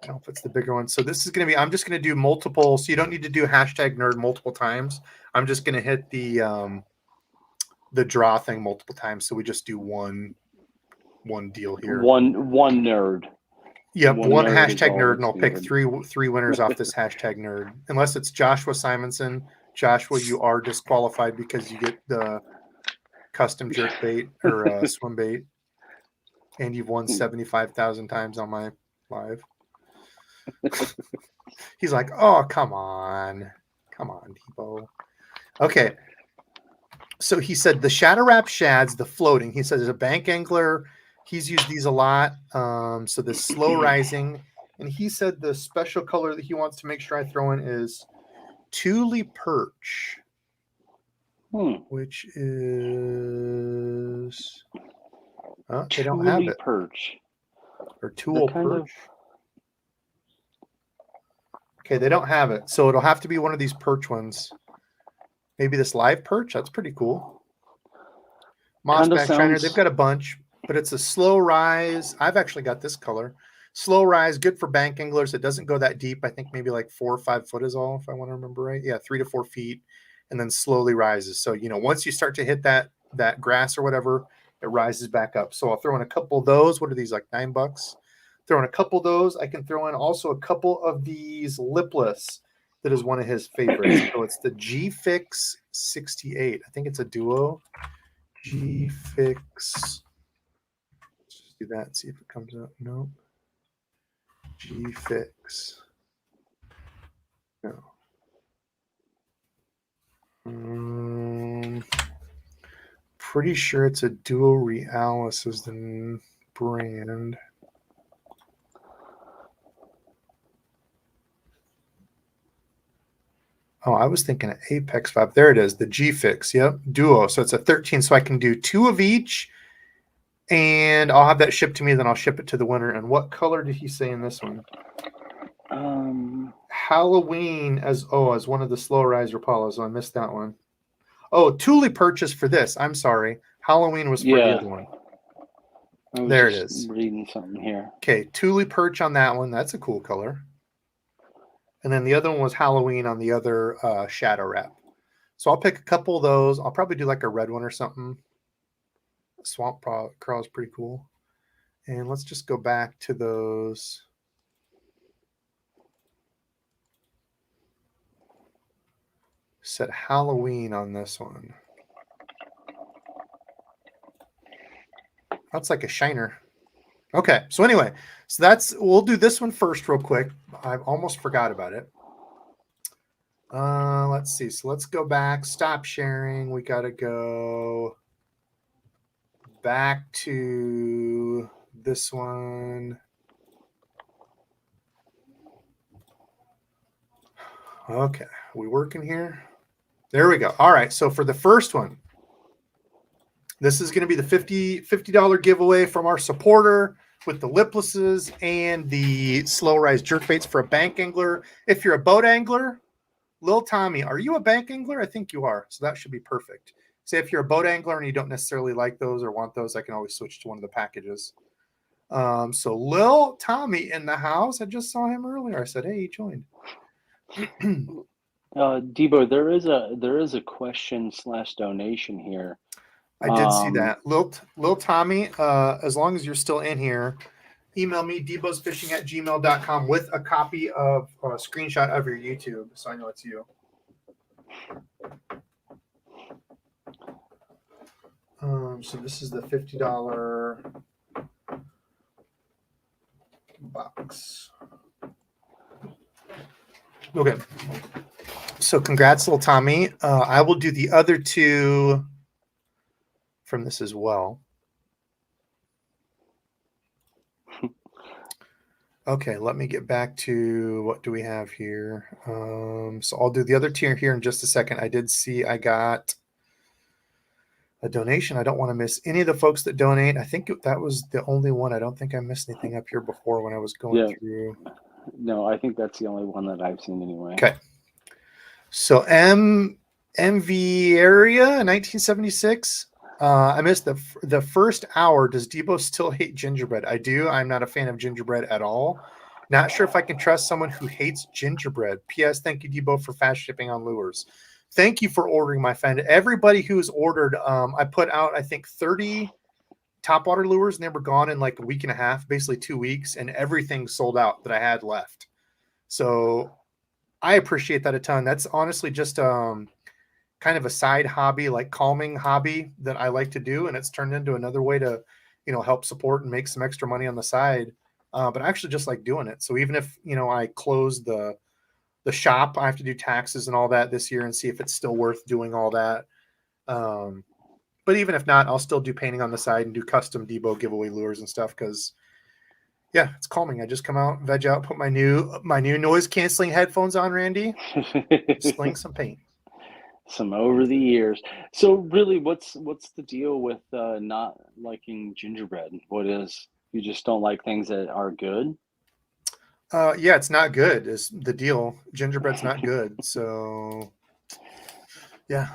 A: I don't know if it's the bigger one. So this is going to be, I'm just going to do multiple. So you don't need to do #nerd multiple times. I'm just going to hit the draw thing multiple times. So we just do one deal here.
B: One nerd.
A: Yep. One #nerd. And I'll pick three winners off this #nerd. Unless it's Joshua Simonson. Joshua, you are disqualified because you get the custom jerk bait or swim bait. And you've won 75,000 times on my live. He's like, oh, come on, Debo. Okay. So he said the Shadow Wrap Shads, the floating. He says as a bank angler, he's used these a lot. So the slow rising, and he said the special color that he wants to make sure I throw in is Thule Perch, which is they don't have it.
B: Perch
A: Or Thule Perch. Okay, they don't have it. So it'll have to be one of these perch ones. Maybe this live perch. That's pretty cool. Mossback Shiner. They've got a bunch, but it's a slow rise. I've actually got this color. Slow rise, good for bank anglers. It doesn't go that deep. I think maybe like 4 or 5 foot is all, if I want to remember right. Yeah, 3 to 4 feet, and then slowly rises. So, once you start to hit that grass or whatever, it rises back up. So I'll throw in a couple of those. What are these, like $9? Throw in a couple of those. I can throw in also a couple of these lipless. That is one of his favorites. So it's the G-Fix 68. I think it's a duo. G-Fix. Let's do that and see if it comes up. No. G-Fix. No. Pretty sure it's a Duo Realis is the brand. Oh, I was thinking of Apex 5. There it is, the G-Fix. Yep, Duo. So it's a 13. So I can do 2 of each, and I'll have that shipped to me. Then I'll ship it to the winner. And what color did he say in this one? Halloween as one of the slow riser Palos. I missed that one. Oh, Thule purchase for this. I'm sorry. Halloween was for the other one. There it is.
B: Reading something here.
A: Okay, Thule perch on that one. That's a cool color. And then the other one was Halloween on the other Shadow Wrap. So I'll pick a couple of those. I'll probably do like a red one or something. Swamp Crawl is pretty cool. And let's just go back to those. Set Halloween on this one. That's like a shiner. Okay, so anyway, we'll do this one first real quick. I almost forgot about it. Let's see. So let's go back. Stop sharing. We got to go back to this one. Okay, we working here? There we go. All right, so for the first one, this is going to be the $50 giveaway from our supporter with the liplesses and the slow rise jerkbaits for a bank angler. If you're a boat angler, Lil Tommy, are you a bank angler? I think you are, so that should be perfect. Say if you're a boat angler and you don't necessarily like those or want those, I can always switch to one of the packages. So Lil Tommy in the house. I just saw him earlier. I said, hey, he joined.
B: Debo, there is a question slash donation here.
A: I did see that. Lil Tommy, as long as you're still in here, email me, debosfishing@gmail.com with a copy of a screenshot of your YouTube so I know it's you. So this is the $50 box. Okay. So congrats, little Tommy. I will do the other two from this as well. Okay, let me get back to what do we have here. So I'll do the other tier here in just a second. I did see I got a donation. I don't want to miss any of the folks that donate. I think that was the only one. I don't think I missed anything up here before when I was going through.
B: No, I think that's the only one that I've seen anyway.
A: Okay. So MV area 1976. I missed the first hour. Does Debo still hate gingerbread? I do. I'm not a fan of gingerbread at all. Not sure if I can trust someone who hates gingerbread. P.S. Thank you, Debo, for fast shipping on lures. Thank you for ordering, my friend. Everybody who's ordered, I put out, I think, 30 topwater lures, and they were gone in like a week and a half, basically 2 weeks, and everything sold out that I had left. So I appreciate that a ton. That's honestly just kind of a side hobby, like calming hobby that I like to do, and it's turned into another way to, help support and make some extra money on the side. But I actually just like doing it. So even if I close the shop, I have to do taxes and all that this year and see if it's still worth doing all that. But even if not, I'll still do painting on the side and do custom Debo giveaway lures and stuff because, yeah, it's calming. I just come out, veg out, put my new noise canceling headphones on, Randy, sling some paint.
B: Some over the years. So really, what's the deal with not liking gingerbread? What is, you just don't like things that are good?
A: Yeah, it's not good is the deal. Gingerbread's not good. So yeah.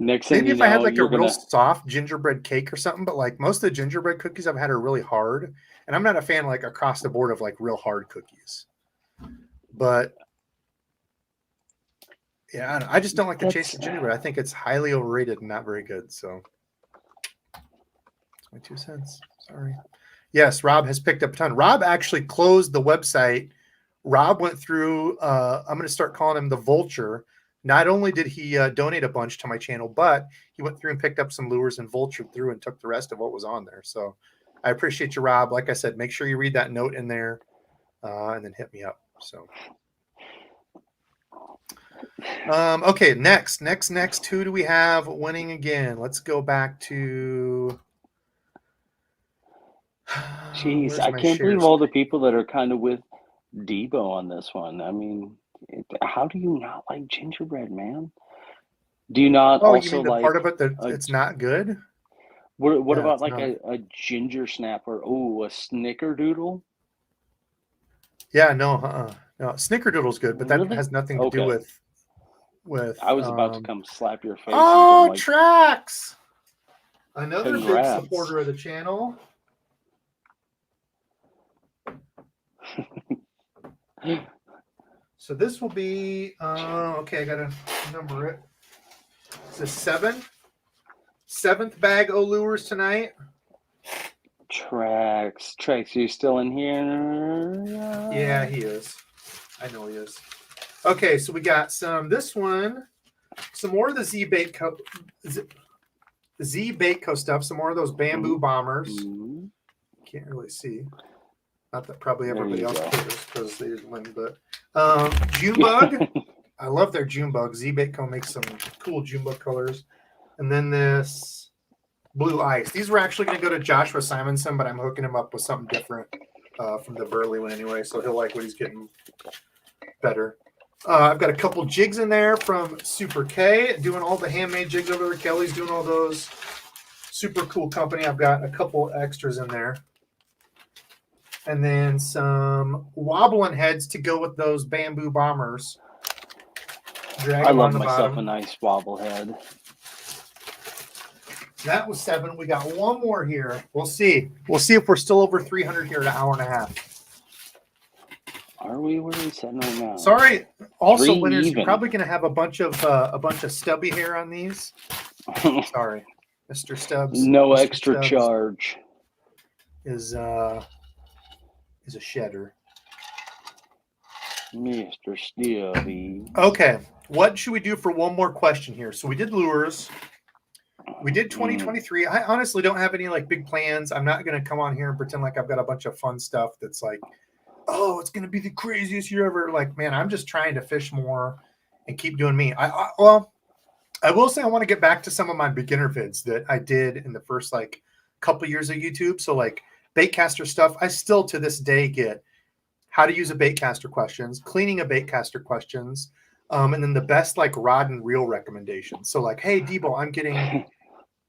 B: Next thing
A: Maybe
B: you
A: if I had
B: know,
A: like a
B: you're
A: real
B: gonna.
A: soft gingerbread cake or something, but like most of the gingerbread cookies I've had are really hard. And I'm not a fan like across the board of like real hard cookies. But yeah, I just don't like the taste of gingerbread. I think it's highly overrated and not very good. So that's my 2 cents. Sorry. Yes, Rob has picked up a ton. Rob actually closed the website. Rob went through, I'm going to start calling him the Vulture. Not only did he donate a bunch to my channel, but he went through and picked up some lures and vultured through and took the rest of what was on there. So I appreciate you, Rob. Like I said, make sure you read that note in there and then hit me up. So. Okay, next. Who do we have winning again? Let's go back to.
B: Jeez, I can't believe all the people that are kind of with Debo on this one. I mean, how do you not like gingerbread, man? Do you not
A: Oh,
B: also
A: you mean the
B: like
A: part of it that it's not good?
B: What
A: Yeah,
B: about like a ginger snap or a snickerdoodle?
A: Yeah, no, no. Snickerdoodle's good, but that
B: Really?
A: has nothing to do with.
B: I was about to come slap your face.
A: Oh,
B: and like,
A: Trax! Another
B: congrats.
A: big supporter of the channel. So this will be okay. I gotta number it. It's the seventh bag of lures tonight.
B: Trax, you still in here?
A: Yeah, he is. I know he is. Okay, so we got this one, some more of the Z Baitco stuff, some more of those bamboo bombers. Can't really see. Not that probably everybody else did this because they didn't win, but June bug. I love their June bug. Z Baitco makes some cool June bug colors. And then this blue ice. These were actually going to go to Joshua Simonson, but I'm hooking him up with something different from the Burley one anyway, so he'll like what he's getting better. I've got a couple jigs in there from Super K, doing all the handmade jigs over there. Kelly's doing all those. Super cool company. I've got a couple extras in there. And then some wobbling heads to go with those bamboo bombers.
B: I love myself a nice wobble head.
A: That was 7. We got one more here. We'll see. We'll see if we're still over 300 here in an hour and a half.
B: Are we? Where are we sitting right now?
A: Sorry. Also,
B: 3
A: winners,
B: even.
A: you're probably going to have a bunch of stubby hair on these. Sorry, Mr. Stubbs.
B: No
A: Mr.
B: extra
A: Stubbs
B: charge.
A: is a shedder.
B: Mr. Stubby.
A: Okay, what should we do for one more question here? So we did lures. We did 2023. I honestly don't have any like big plans. I'm not going to come on here and pretend like I've got a bunch of fun stuff that's like, oh, it's going to be the craziest year ever. Like, man, I'm just trying to fish more and keep doing me. Well, I will say I want to get back to some of my beginner vids that I did in the first like couple years of YouTube. So like baitcaster stuff, I still to this day get how to use a baitcaster questions, cleaning a baitcaster questions, and then the best like rod and reel recommendations. So like, hey Debo, I'm getting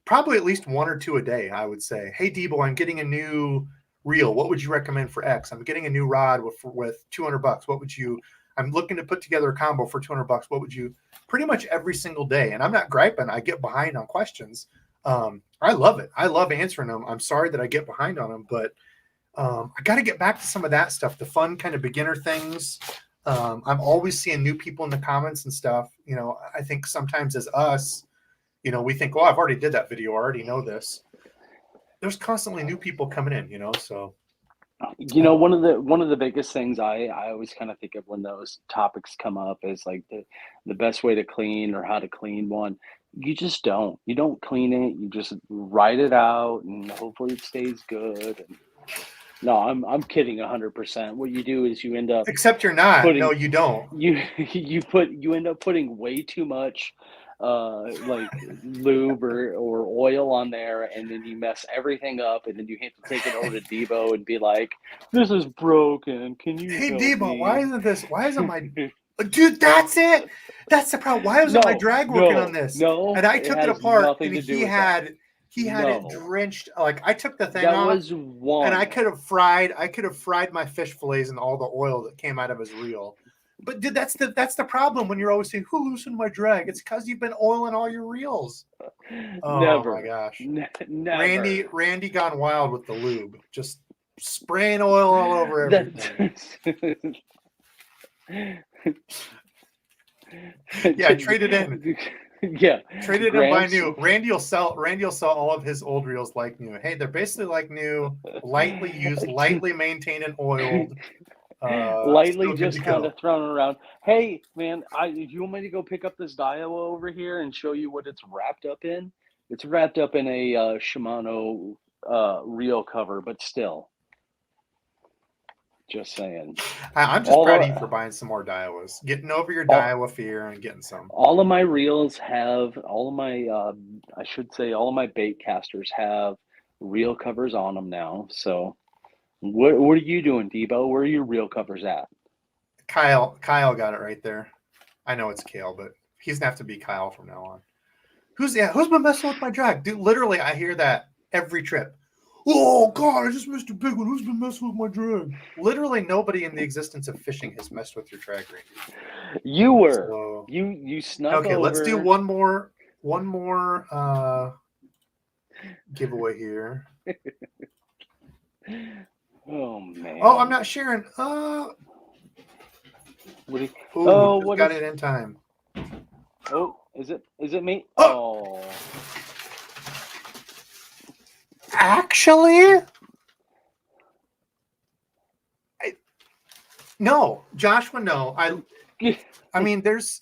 A: probably at least 1 or 2 a day. I would say, hey Debo, I'm getting a new reel. What would you recommend for X? I'm getting a new rod with $200. What would you? I'm looking to put together a combo for $200. What would you? Pretty much every single day. And I'm not griping. I get behind on questions. I love it. I love answering them. I'm sorry that I get behind on them, but I got to get back to some of that stuff, the fun kind of beginner things. I'm always seeing new people in the comments and stuff. You know, I think sometimes as us, you know, we think, oh, I've already did that video. I already know this. There's constantly new people coming in, you know, so.
B: You know, one of the biggest things I always kind of think of when those topics come up is like the best way to clean or how to clean one. You just don't. You don't clean it. You just write it out and hopefully it stays good. And no, I'm kidding 100%. What you do is you end up
A: Except you're not. No, you don't.
B: you end up putting way too much like lube or oil on there, and then you mess everything up, and then you have to take it over to Debo and be like, this is broken, can you
A: Hey
B: help
A: Debo,
B: me?
A: why isn't my dude, that's it. That's the problem. Why wasn't my drag working on this?
B: No,
A: and I took it apart and he had
B: No.
A: it drenched. Like I took the thing
B: That
A: off
B: was one.
A: and I could have fried my fish fillets in all the oil that came out of his reel. But dude, that's the problem when you're always saying, who loosened my drag? It's because you've been oiling all your reels. Oh
B: Never.
A: my gosh.
B: Never.
A: Randy gone wild with the lube. Just spraying oil all over everything. Yeah, trade it in.
B: Yeah.
A: Trade it in, buy new. Randy will sell all of his old reels like new. Hey, they're basically like new, lightly used, lightly maintained and oiled.
B: Lightly just kind of thrown around. Hey man, if you want me to go pick up this Daiwa over here and show you what it's wrapped up in, it's wrapped up in a Shimano reel cover, but still, just saying.
A: I'm just proud of you for buying some more Daiwas, getting over your Daiwa fear and getting some.
B: All of my reels have all of my I should say all of my bait casters have reel covers on them now. So what are you doing, Debo? Where are your reel covers at?
A: Kyle got it right there. I know it's Kale, but he's gonna have to be Kyle from now on. Who's been messing with my drag? Dude, literally, I hear that every trip. Oh God, I just missed a big one. Who's been messing with my drag? Literally, nobody in the existence of fishing has messed with your drag, Randy.
B: You were. So, you snuck over.
A: Okay, let's do one more giveaway here.
B: Oh man.
A: Oh, I'm not sharing. What got it in time.
B: Oh, is it me? Oh.
A: Actually, no, Joshua, no. I mean, there's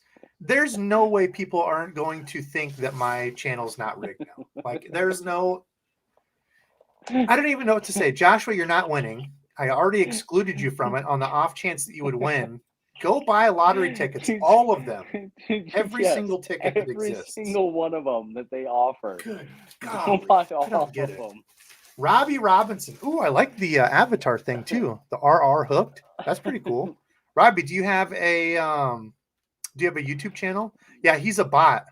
A: no way people aren't going to think that my channel's not rigged now. Like, there's no. I don't even know what to say. Joshua, you're not winning. I already excluded you from it on the off chance that you would win. Go buy lottery tickets, all of them. Every single ticket that exists.
B: Every single one of them that they offer.
A: Good
B: God. Go buy all of them.
A: Robbie Robinson. Ooh, I like the avatar thing too. The RR hooked. That's pretty cool. Robbie, do you have a YouTube channel? Yeah, he's a bot.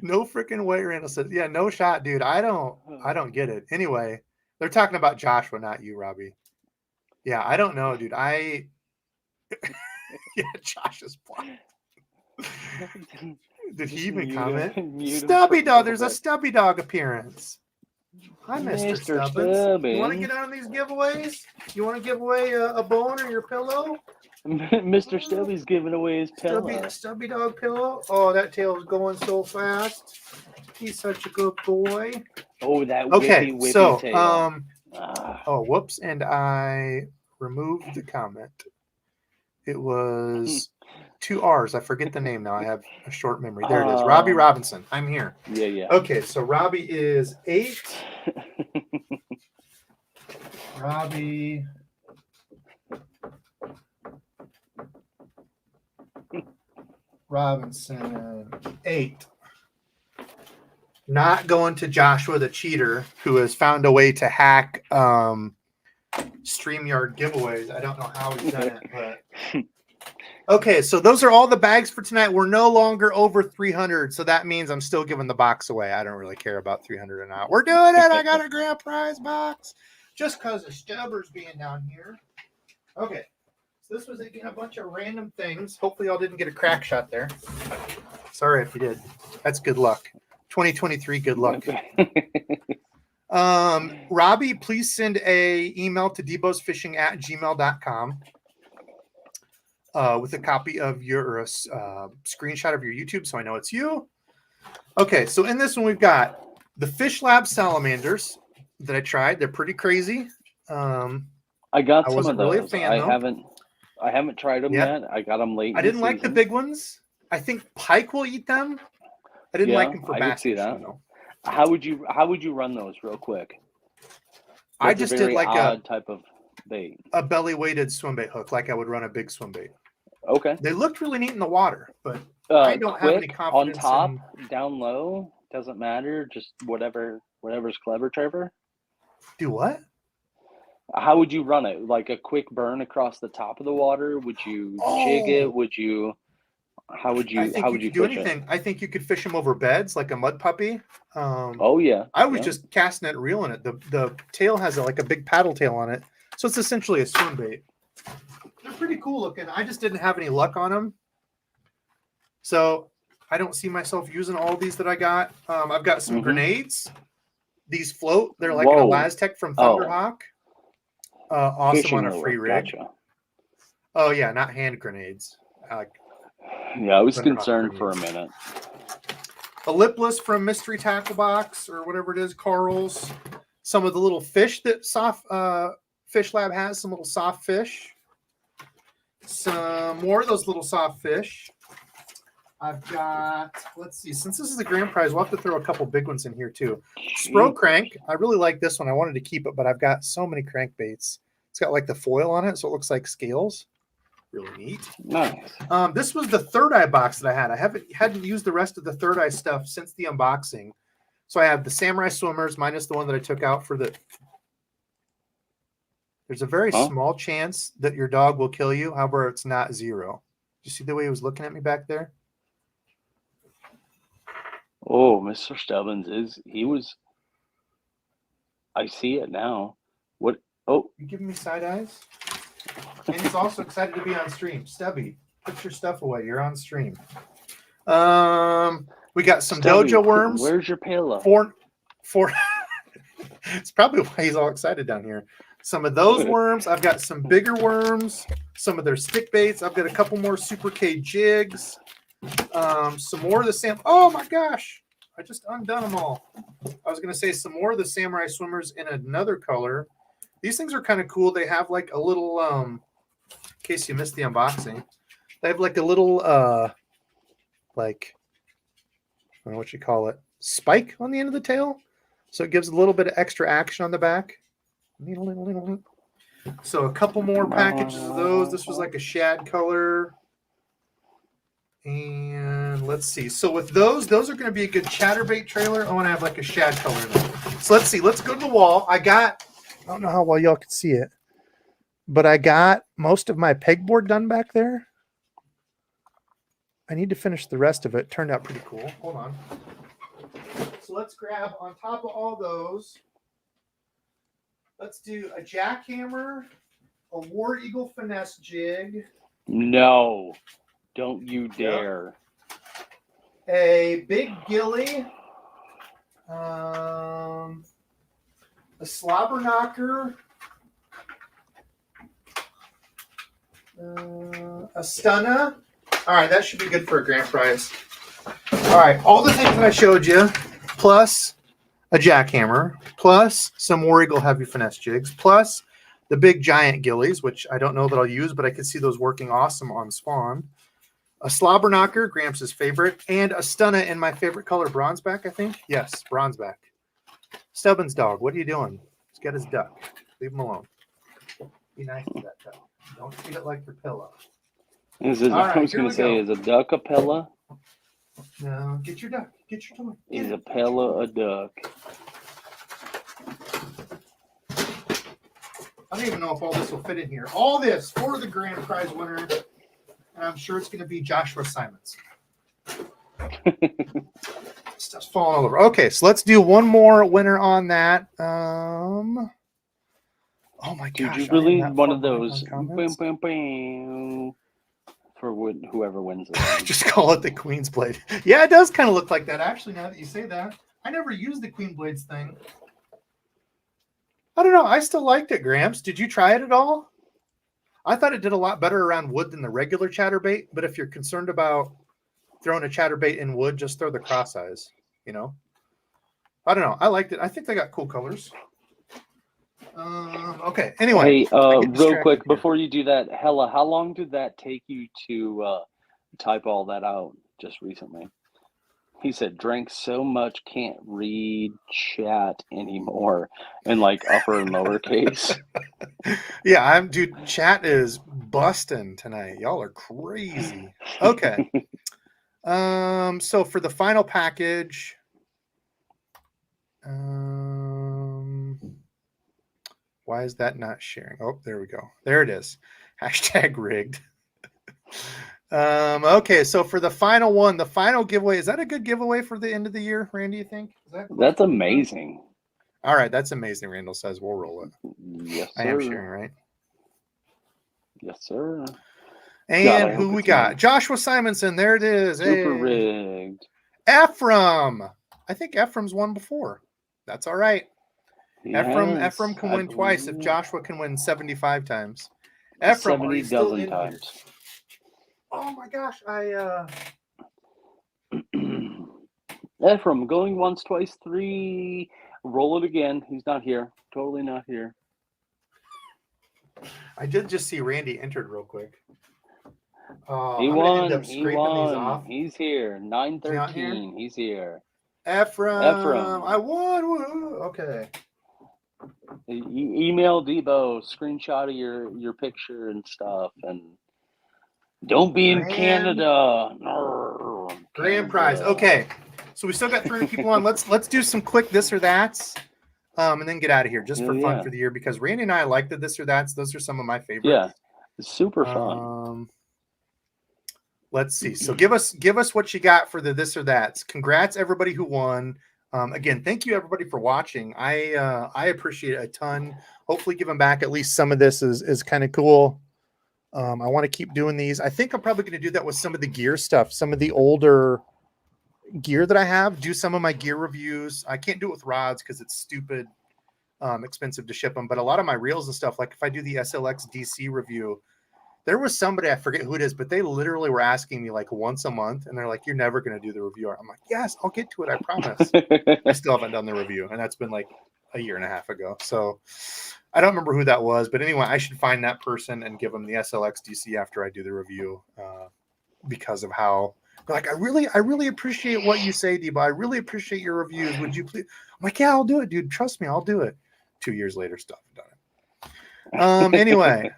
A: No freaking way, Randall said. Yeah, no shot, dude. I don't get it. Anyway, they're talking about Joshua, not you, Robbie. Yeah, I don't know, dude. Yeah, Josh is blind. Did he even comment? Stubby dog. There's a stubby dog appearance. Hi, Mr.
B: Mr.
A: Stubbins. You want to
B: Stubbins.
A: get on these giveaways? You want to give away a bone or your pillow?
B: Mr. Stubby's giving away his pillow.
A: Stubby dog pillow. Oh, that tail's going so fast. He's such a good boy.
B: Oh, that
A: Okay,
B: whippy
A: so
B: tail.
A: oh, whoops, and I removed the comment. It was 2 R's. I forget the name now. I have a short memory. There it is. Robbie Robinson. I'm here.
B: Yeah.
A: Okay, so Robbie is 8. Robbie. Robinson 8. Not going to Joshua the cheater, who has found a way to hack StreamYard giveaways. I don't know how he's done it, but okay, so those are all the bags for tonight. We're no longer over 300, so that means I'm still giving the box away. I don't really care about 300 or not. We're doing it. I got a grand prize box just because of Stubbers being down here. Okay, so this was again a bunch of random things. Hopefully, y'all didn't get a crack shot there. Sorry if you did. That's good luck. 2023, good luck. Robbie, please send a email to DEBO'SFishing@gmail.com with a copy of your screenshot of your YouTube so I know it's you. Okay, so in this one we've got the Fish Lab salamanders that I tried. They're pretty crazy.
B: I got some of those.
A: Really a fan,
B: I haven't tried them yet. I got them late.
A: I didn't like the big ones. I think pike will eat them. I didn't like them for bass.
B: I could see that. How would you run those real quick?
A: I just did like
B: a type of bait,
A: a belly weighted swim bait hook, like I would run a big swim bait.
B: Okay.
A: They looked really neat in the water, but I don't have any confidence.
B: On top, down low, doesn't matter. Just whatever's clever, Trevor.
A: Do what?
B: How would you run it? Like a quick burn across the top of the water? Would you jig it? Would you? How would you? How would you
A: do
B: fish
A: anything?
B: it?
A: I think you could fish them over beds like a mud puppy.
B: Oh yeah.
A: I was just casting it, reeling it. The tail has like a big paddle tail on it, so it's essentially a swim bait. They're pretty cool looking. I just didn't have any luck on them, so I don't see myself using all these that I got. I've got some grenades. These float. They're like an Elastec from Thunderhawk. Awesome fishing on a free rig. Gotcha. Oh yeah, not hand grenades.
B: Yeah, I was concerned for a minute.
A: A lipless from Mystery Tackle Box or whatever it is, Carl's. Some of the little fish that Fish Lab has, some little soft fish. Some more of those little soft fish. I've got, let's see, since this is the grand prize, we'll have to throw a couple big ones in here too. Spro Crank. I really like this one. I wanted to keep it, but I've got so many crankbaits. It's got like the foil on it, so it looks like scales. Really neat.
B: Nice.
A: This was the Third Eye box that I had. I hadn't used the rest of the Third Eye stuff since the unboxing. So I have the Samurai Swimmers minus the one that I took out for the. There's a very small chance that your dog will kill you. However, it's not 0. Did you see the way he was looking at me back there?
B: Oh, Mr. Stubbins I see it now. What? Oh,
A: you giving me side eyes? And he's also excited to be on stream. Stubby, put your stuff away. You're on stream. We got some
B: Stubby,
A: dojo worms.
B: Where's your pillow?
A: Four. It's probably why he's all excited down here. Some of those worms. I've got some bigger worms. Some of their stick baits. I've got a couple more Super K jigs. Some more of the Oh my gosh! I just undone them all. I was gonna say some more of the Samurai Swimmers in another color. These things are kind of cool. They have like a little in case you missed the unboxing, they have like a little like I don't know what you call it, spike on the end of the tail. So it gives a little bit of extra action on the back. So a couple more packages of those. This was like a shad color. And let's see. So with those are going to be a good chatterbait trailer. I want to have like a shad color in them. So let's see. Let's go to the wall. I don't know how well y'all can see it, but I got most of my pegboard done back there. I need to finish the rest of it. Turned out pretty cool. Hold on. So let's grab on top of all those. Let's do a jackhammer, a War Eagle finesse jig.
B: No, don't you dare.
A: A big gilly. a slobber knocker, a stunner. All right, that should be good for a grand prize. All right, all the things that I showed you, plus a jackhammer, plus some War Eagle heavy finesse jigs, plus the big giant gillies, which I don't know that I'll use, but I could see those working awesome on spawn. A slobber knocker, Gramps' favorite, and a stunner in my favorite color, bronzeback, I think. Yes, bronzeback. Stubbins dog, what are you doing? He's got his duck. Leave him alone. Be nice to that duck. Don't treat it like your pillow.
B: I was going to say, is a duck a pella?
A: No, get your duck. Get your toy.
B: Is a pella a duck?
A: I don't even know if all this will fit in here. All this for the grand prize winner. And I'm sure it's going to be Joshua Simons. Stuff's falling all over. Okay, so let's do one more winner on that. Oh my gosh.
B: Did you really need one of those? Bam, bam, bam, for whoever wins it.
A: Just call it the Queen's Blade. Yeah, it does kind of look like that, actually, now that you say that. I never used the Queen Blades thing. I don't know. I still liked it, Gramps. Did you try it at all? I thought it did a lot better around wood than the regular chatterbait, but if you're concerned about throwing a chatterbait in wood, just throw the cross eyes, you know? I don't know. I liked it. I think they got cool colors. Okay. Anyway.
B: Hey, real quick, before you do that, Hella, how long did that take you to type all that out just recently? He said, drank so much, can't read chat anymore in like upper and lowercase.
A: Yeah, dude, chat is busting tonight. Y'all are crazy. Okay. So for the final package, why is that not sharing? Oh, there we go. There it is. Hashtag rigged. Okay, so for the final one, the final giveaway, is that a good giveaway for the end of the year, Randy, you think?
B: That's amazing.
A: All right, that's amazing, Randall says. We'll roll it.
B: Yes, sir.
A: I am sharing, right?
B: Yes, sir.
A: And who we got? Joshua Simonson. There it is.
B: Super rigged.
A: Ephraim. I think Ephraim's won before. That's all right.
B: Yes,
A: Ephraim can win twice if Joshua can win 75 times. Ephraim,
B: 70 dozen times.
A: Oh my gosh,
B: Ephraim, going once, twice, three. Roll it again. He's not here. Totally not here.
A: I did just see Randy entered real quick.
B: He won. He won. He's here. 913. He's here.
A: Ephraim. I won. Okay.
B: Email Debo, screenshot of your picture and stuff, and don't be in Canada.
A: Grand prize. Okay, so we still got 300 people on. Let's do some quick this or that's, and then get out of here just for fun for the year, because Randy and I like the this or that's. Those are some of my favorites.
B: Yeah, it's super fun.
A: Let's see. So give us what you got for the this or that's. Congrats everybody who won. Again, thank you everybody for watching. I appreciate it a ton. Hopefully giving back at least some of this is kind of cool. I want to keep doing these. I think I'm probably going to do that with some of the gear stuff, some of the older gear that I have, do some of my gear reviews. I can't do it with rods because it's stupid expensive to ship them, but a lot of my reels and stuff, like if I do the SLX DC review, there was somebody, I forget who it is, but they literally were asking me like once a month, and they're like, you're never going to do the review. I'm like, yes, I'll get to it. I promise. I still haven't done the review, and that's been like a year and a half ago. So I don't remember who that was, but anyway, I should find that person and give them the SLX DC after I do the review, because of how like, I really appreciate what you say, Debo. I really appreciate your reviews. Would you please? I'm like, yeah, I'll do it, dude. Trust me, I'll do it. 2 years later, still haven't done it. Anyway,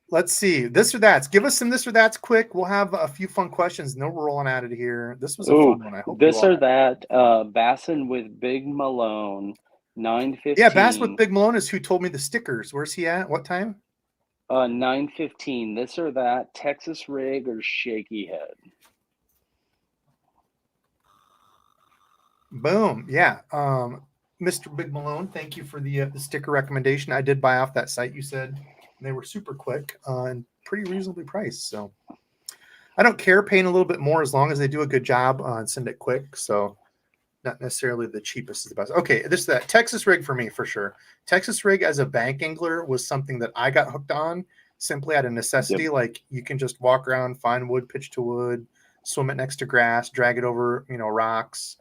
A: let's see. This or that's. Give us some this or that's quick. We'll have a few fun questions. No, we're rolling out of here. This was a fun one. I hope
B: this or that. Bassin with Big Malone, 9:15.
A: Yeah, Bass with Big Malone is who told me the stickers. Where's he at? What time?
B: 9:15. This or that. Texas rig or shaky head.
A: Boom. Yeah. Mr. Big Malone, thank you for the sticker recommendation. I did buy off that site you said. And they were super quick and pretty reasonably priced. So I don't care paying a little bit more as long as they do a good job and send it quick. So not necessarily the cheapest is the best. Okay, that Texas rig for me for sure. Texas rig as a bank angler was something that I got hooked on simply out of necessity.
B: Yep.
A: Like you can just walk around, find wood, pitch to wood, swim it next to grass, drag it over, rocks.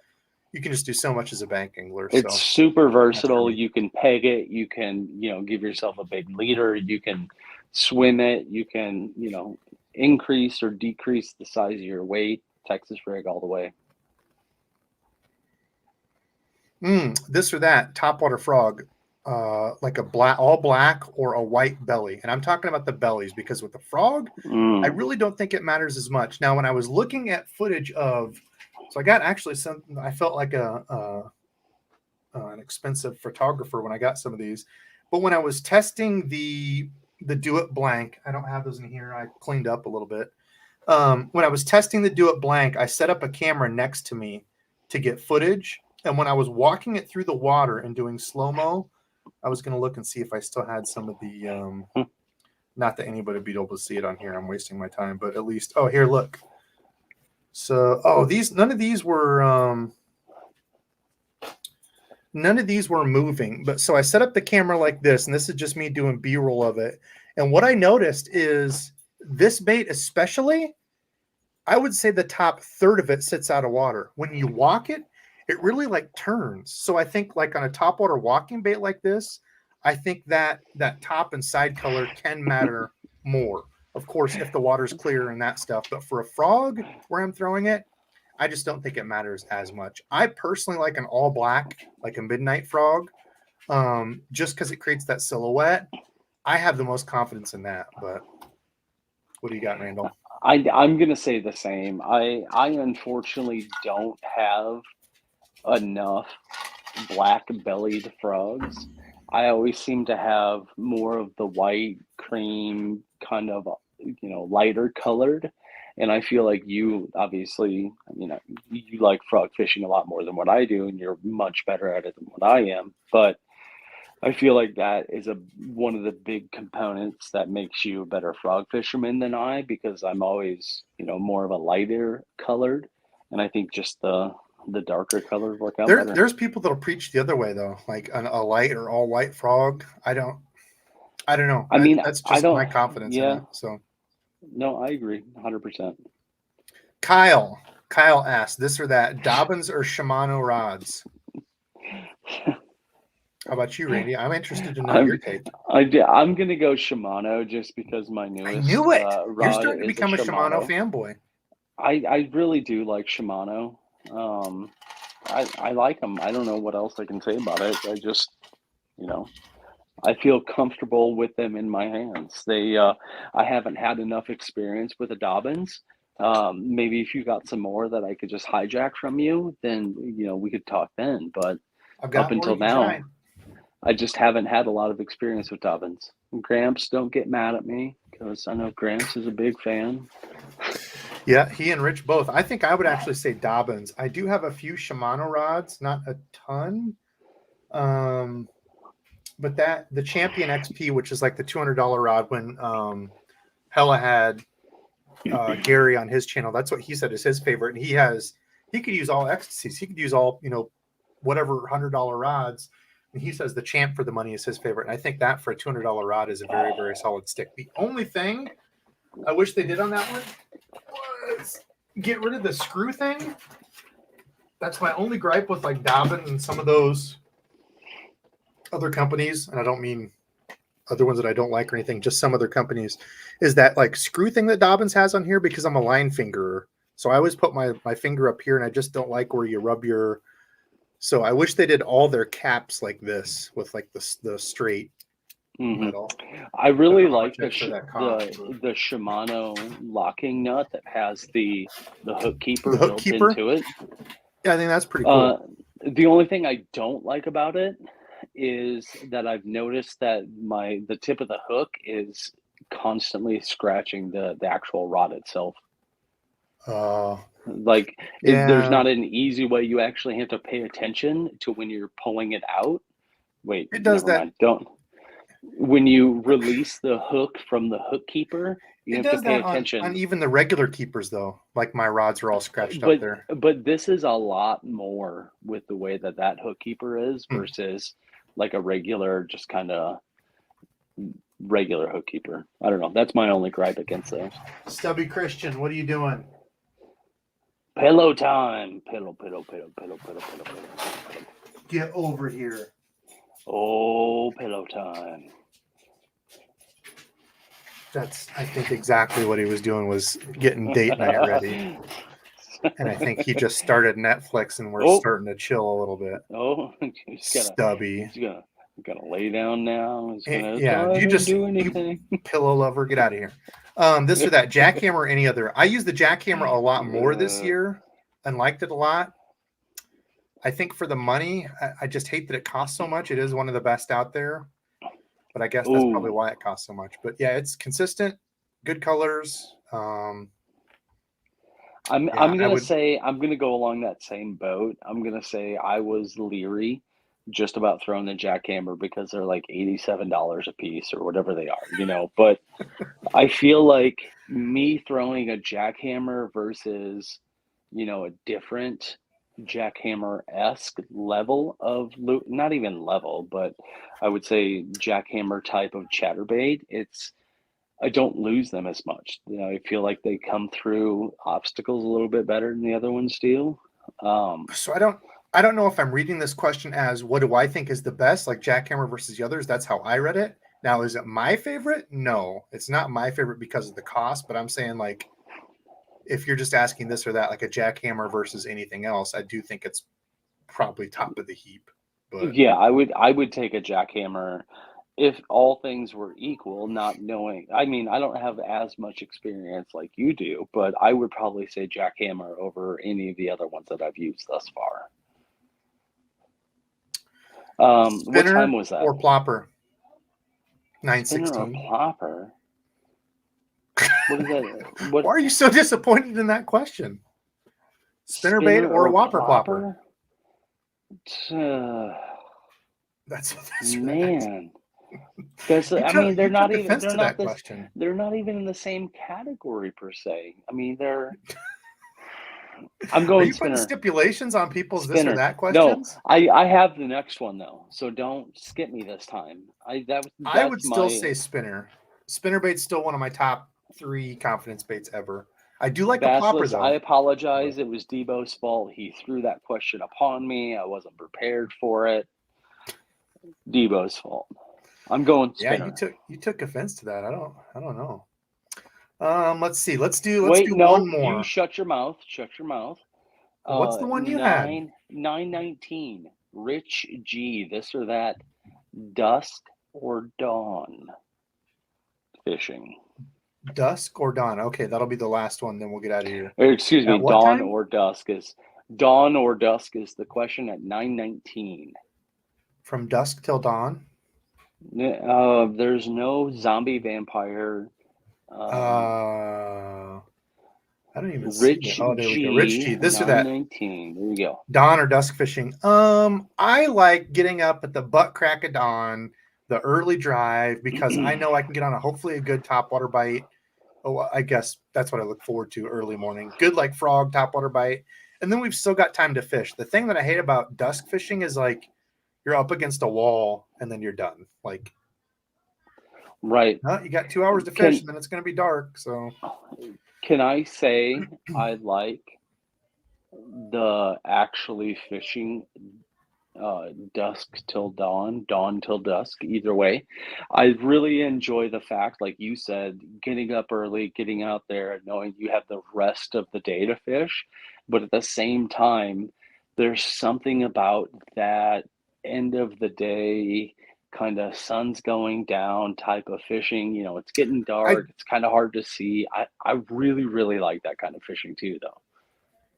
A: You can just do so much as a bank angler.
B: It's
A: So
B: super
A: that's for
B: versatile.
A: me.
B: You can peg it. You can, give yourself a big leader. You can swim it. You can, increase or decrease the size of your weight. Texas rig all the way.
A: This or that topwater frog, like all black or a white belly. And I'm talking about the bellies because with the frog, I really don't think it matters as much. Now, when I was looking at footage so I got actually I felt like an expensive photographer when I got some of these, but when I was testing the Do It Blank, I don't have those in here. I cleaned up a little bit. When I was testing the Do It Blank, I set up a camera next to me to get footage. And when I was walking it through the water and doing slow-mo, I was going to look and see if I still had some of the, not that anybody would be able to see it on here. I'm wasting my time, but at least, here, look. So, none of these were moving. But so I set up the camera like this, and this is just me doing B-roll of it. And what I noticed is this bait especially, I would say the top third of it sits out of water. When you walk it, it really like turns. So I think like on a topwater walking bait like this, I think that top and side color can matter more. Of course, if the water's clear and that stuff. But for a frog where I'm throwing it, I just don't think it matters as much. I personally like an all black, like a midnight frog, just because it creates that silhouette. I have the most confidence in that. But what do you got, Randall?
B: I'm gonna say the same. I unfortunately don't have enough black-bellied frogs. I always seem to have more of the white, cream, kind of, lighter colored. And I feel like you obviously, you like frog fishing a lot more than what I do, and you're much better at it than what I am. But I feel like that is one of the big components that makes you a better frog fisherman than I, because I'm always, more of a lighter colored, and I think just the darker colors work out better.
A: There's people that'll preach the other way though, like a light or all white frog. I don't know.
B: I mean,
A: That's
B: I
A: just
B: don't.
A: my confidence in
B: Yeah,
A: it. So
B: no, I agree, 100%.
A: Kyle asked this or that: Dobbins or Shimano rods? How about you, Randy? I'm interested to know your take.
B: I'm gonna go Shimano just because my
A: I
B: newest
A: knew it. You're
B: rod
A: starting to
B: is
A: become a Shimano fanboy.
B: I really do like Shimano. I like them. I don't know what else I can say about it. I just, I feel comfortable with them in my hands. I haven't had enough experience with the Dobbins. Maybe if you got some more that I could just hijack from you, then, we could talk then. But
A: I've got
B: up until now, I just haven't had a lot of experience with Dobbins. Gramps, don't get mad at me because I know Gramps is a big fan.
A: Yeah, he and Rich both. I think I would actually say Dobbins. I do have a few Shimano rods, not a ton. But the Champion XP, which is like the $200 rod, when Hella had Gary on his channel, that's what he said is his favorite. And he could use all ecstasies. He could use all, whatever $100 rods. And he says the Champ for the money is his favorite. And I think that for a $200 rod is a very, very solid stick. The only thing I wish they did on that one was get rid of the screw thing. That's my only gripe with like Dobbin and some of those other companies. And I don't mean other ones that I don't like or anything, just some other companies, is that like screw thing that Dobbins has on here, because I'm a line fingerer. So I always put my finger up here, and I just don't like where you rub your. So I wish they did all their caps like this with like the straight metal.
B: I really like the Shimano locking nut that has the hook keeper built into it.
A: Yeah, I think that's pretty cool.
B: The only thing I don't like about it is that I've noticed that the tip of the hook is constantly scratching the actual rod itself. There's not an easy way. You actually have to pay attention to when you're pulling it out. Wait,
A: it does that.
B: Don't. when you release the hook from the hook keeper, you
A: It
B: have to
A: does
B: pay
A: that on
B: attention.
A: even the regular keepers though. Like my rods are all scratched up
B: But
A: there.
B: this is a lot more with the way that hook keeper is
A: Hmm.
B: versus like a regular, just kind of regular hook keeper. I don't know. That's my only gripe against those.
A: Stubby Christian, what are you doing?
B: Pillow time. Pillow, pillow, pillow, pillow, pillow, pillow, pillow, pillow.
A: Get over here.
B: Oh, pillow time.
A: That's, I think, exactly what he was doing, was getting date night ready. And I think he just started Netflix and we're
B: Oh.
A: starting to chill a little bit.
B: Oh, he's
A: Stubby.
B: gonna lay down now. He's gonna
A: Yeah, you just
B: do anything.
A: you pillow lover, get out of here. This or that jackhammer or any other. I use the jackhammer a lot more this year and liked it a lot. I think for the money, I just hate that it costs so much. It is one of the best out there, but I guess that's probably why it costs so much. But yeah, it's consistent, good colors.
B: I'm
A: Yeah,
B: I'm gonna go along that same boat. I'm gonna say I was leery just about throwing the jackhammer because they're like $87 a piece or whatever they are, you know. But I feel like me throwing a jackhammer versus, you know, a different jackhammer-esque level of not even level, but I would say jackhammer type of chatterbait, I don't lose them as much. You know, I feel like they come through obstacles a little bit better than the other ones do.
A: So I don't know if I'm reading this question as what do I think is the best, like jackhammer versus the others. That's how I read it. Now, is it my favorite? No, it's not my favorite because of the cost, but I'm saying, like, if you're just asking this or that, like a jackhammer versus anything else, I do think it's probably top of the heap. But
B: Yeah, I would take a jackhammer if all things were equal, not knowing. I mean, I don't have as much experience like you do, but I would probably say jackhammer over any of the other ones that I've used thus far. What time
A: spinner
B: was that?
A: or plopper?
B: Spinner or
A: 916.
B: plopper? What is that? What
A: Why are you so disappointed in that question? Spinner bait or whopper plopper? That's
B: Man. Because I mean,
A: you took offense to that question.
B: they're not even in the same category per se. I mean, I'm
A: Are
B: going
A: you putting
B: spinner.
A: stipulations on people's this or
B: Spinner.
A: that
B: No,
A: questions?
B: I have the next one though, so don't skip me this time.
A: I
B: That's
A: would still say spinner. Spinner bait's still one of my top 3 confidence baits ever. I do like the plopper
B: Bassless,
A: though.
B: I apologize. It was Debo's fault. He threw that question upon me. I wasn't prepared for it. Debo's fault. I'm going spinner.
A: Yeah, you took offense to that. I don't know. Let's see. Let's do
B: No,
A: one more.
B: you shut your mouth. Shut your mouth.
A: What's the one you had?
B: 919. Rich G. This or that. Dusk or dawn fishing.
A: Dusk or dawn? Okay, that'll be the last one. Then we'll get out of here.
B: Excuse me.
A: What
B: Dawn
A: time?
B: or dusk is the question at 919.
A: From dusk till dawn.
B: There's no zombie vampire.
A: I don't even
B: Rich
A: see it. Oh, there we go.
B: G,
A: Rich G. This or that.
B: 919. There you go.
A: Dawn or dusk fishing. I like getting up at the butt crack of dawn, the early drive, because I know I can get on hopefully a good topwater bite. Oh, I guess that's what I look forward to early morning. Good like frog topwater bite. And then we've still got time to fish. The thing that I hate about dusk fishing is like you're up against a wall and then you're done. Like,
B: right.
A: you got 2 hours to fish and then it's going to be dark. So
B: can I say I like the actually fishing dusk till dawn, dawn till dusk, either way. I really enjoy the fact, like you said, getting up early, getting out there, knowing you have the rest of the day to fish. But at the same time, there's something about that end of the day, kind of sun's going down type of fishing. You know, it's getting dark, it's kind of hard to see. I really, really like that kind of fishing too, though.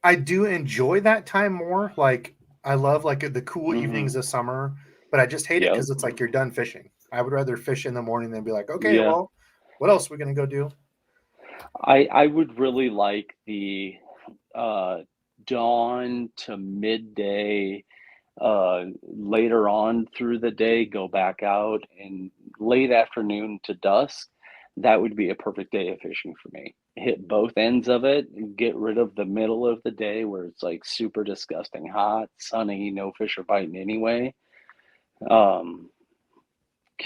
A: I do enjoy that time more. Like, I love like the cool evenings of summer, but I just hate it because it's like you're done fishing. I would rather fish in the morning than be like, okay, well, what else are we gonna go do?
B: I would really like the dawn to midday later on through the day, go back out, and late afternoon to dusk, that would be a perfect day of fishing for me. Hit both ends of it, and get rid of the middle of the day where it's like super disgusting hot, sunny, no fish are biting anyway. Um,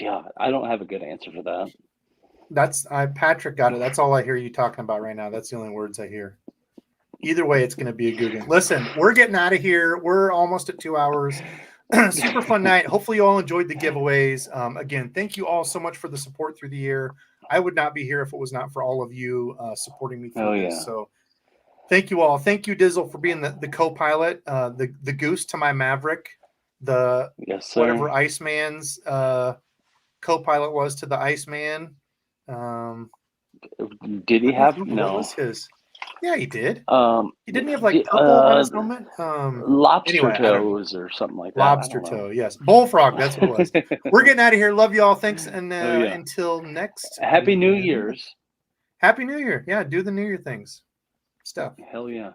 B: God, I don't have a good answer for that.
A: Patrick got it. That's all I hear you talking about right now. That's the only words I hear. Either way, it's going to be a good one. Listen, we're getting out of here. We're almost at 2 hours. Super fun night. Hopefully you all enjoyed the giveaways. Again, thank you all so much for the support through the year. I would not be here if it was not for all of you supporting me through this.
B: Yeah.
A: So thank you all. Thank you, Dizzle, for being the co-pilot, the goose to my Maverick, the
B: Yes, sir.
A: whatever Iceman's co-pilot was to the Iceman.
B: Did he have
A: What
B: no?
A: was his? Yeah, he did. He didn't have like
B: Did-
A: purple on his helmet.
B: lobster
A: anyway, I don't know.
B: toes or something like that.
A: Lobster toe, yes. Bullfrog, that's what it was. We're getting out of here. Love you all. Thanks, and until next.
B: Happy New
A: weekend.
B: Year's.
A: Happy New Year. Yeah, do the New Year things. Stuff.
B: Hell yeah.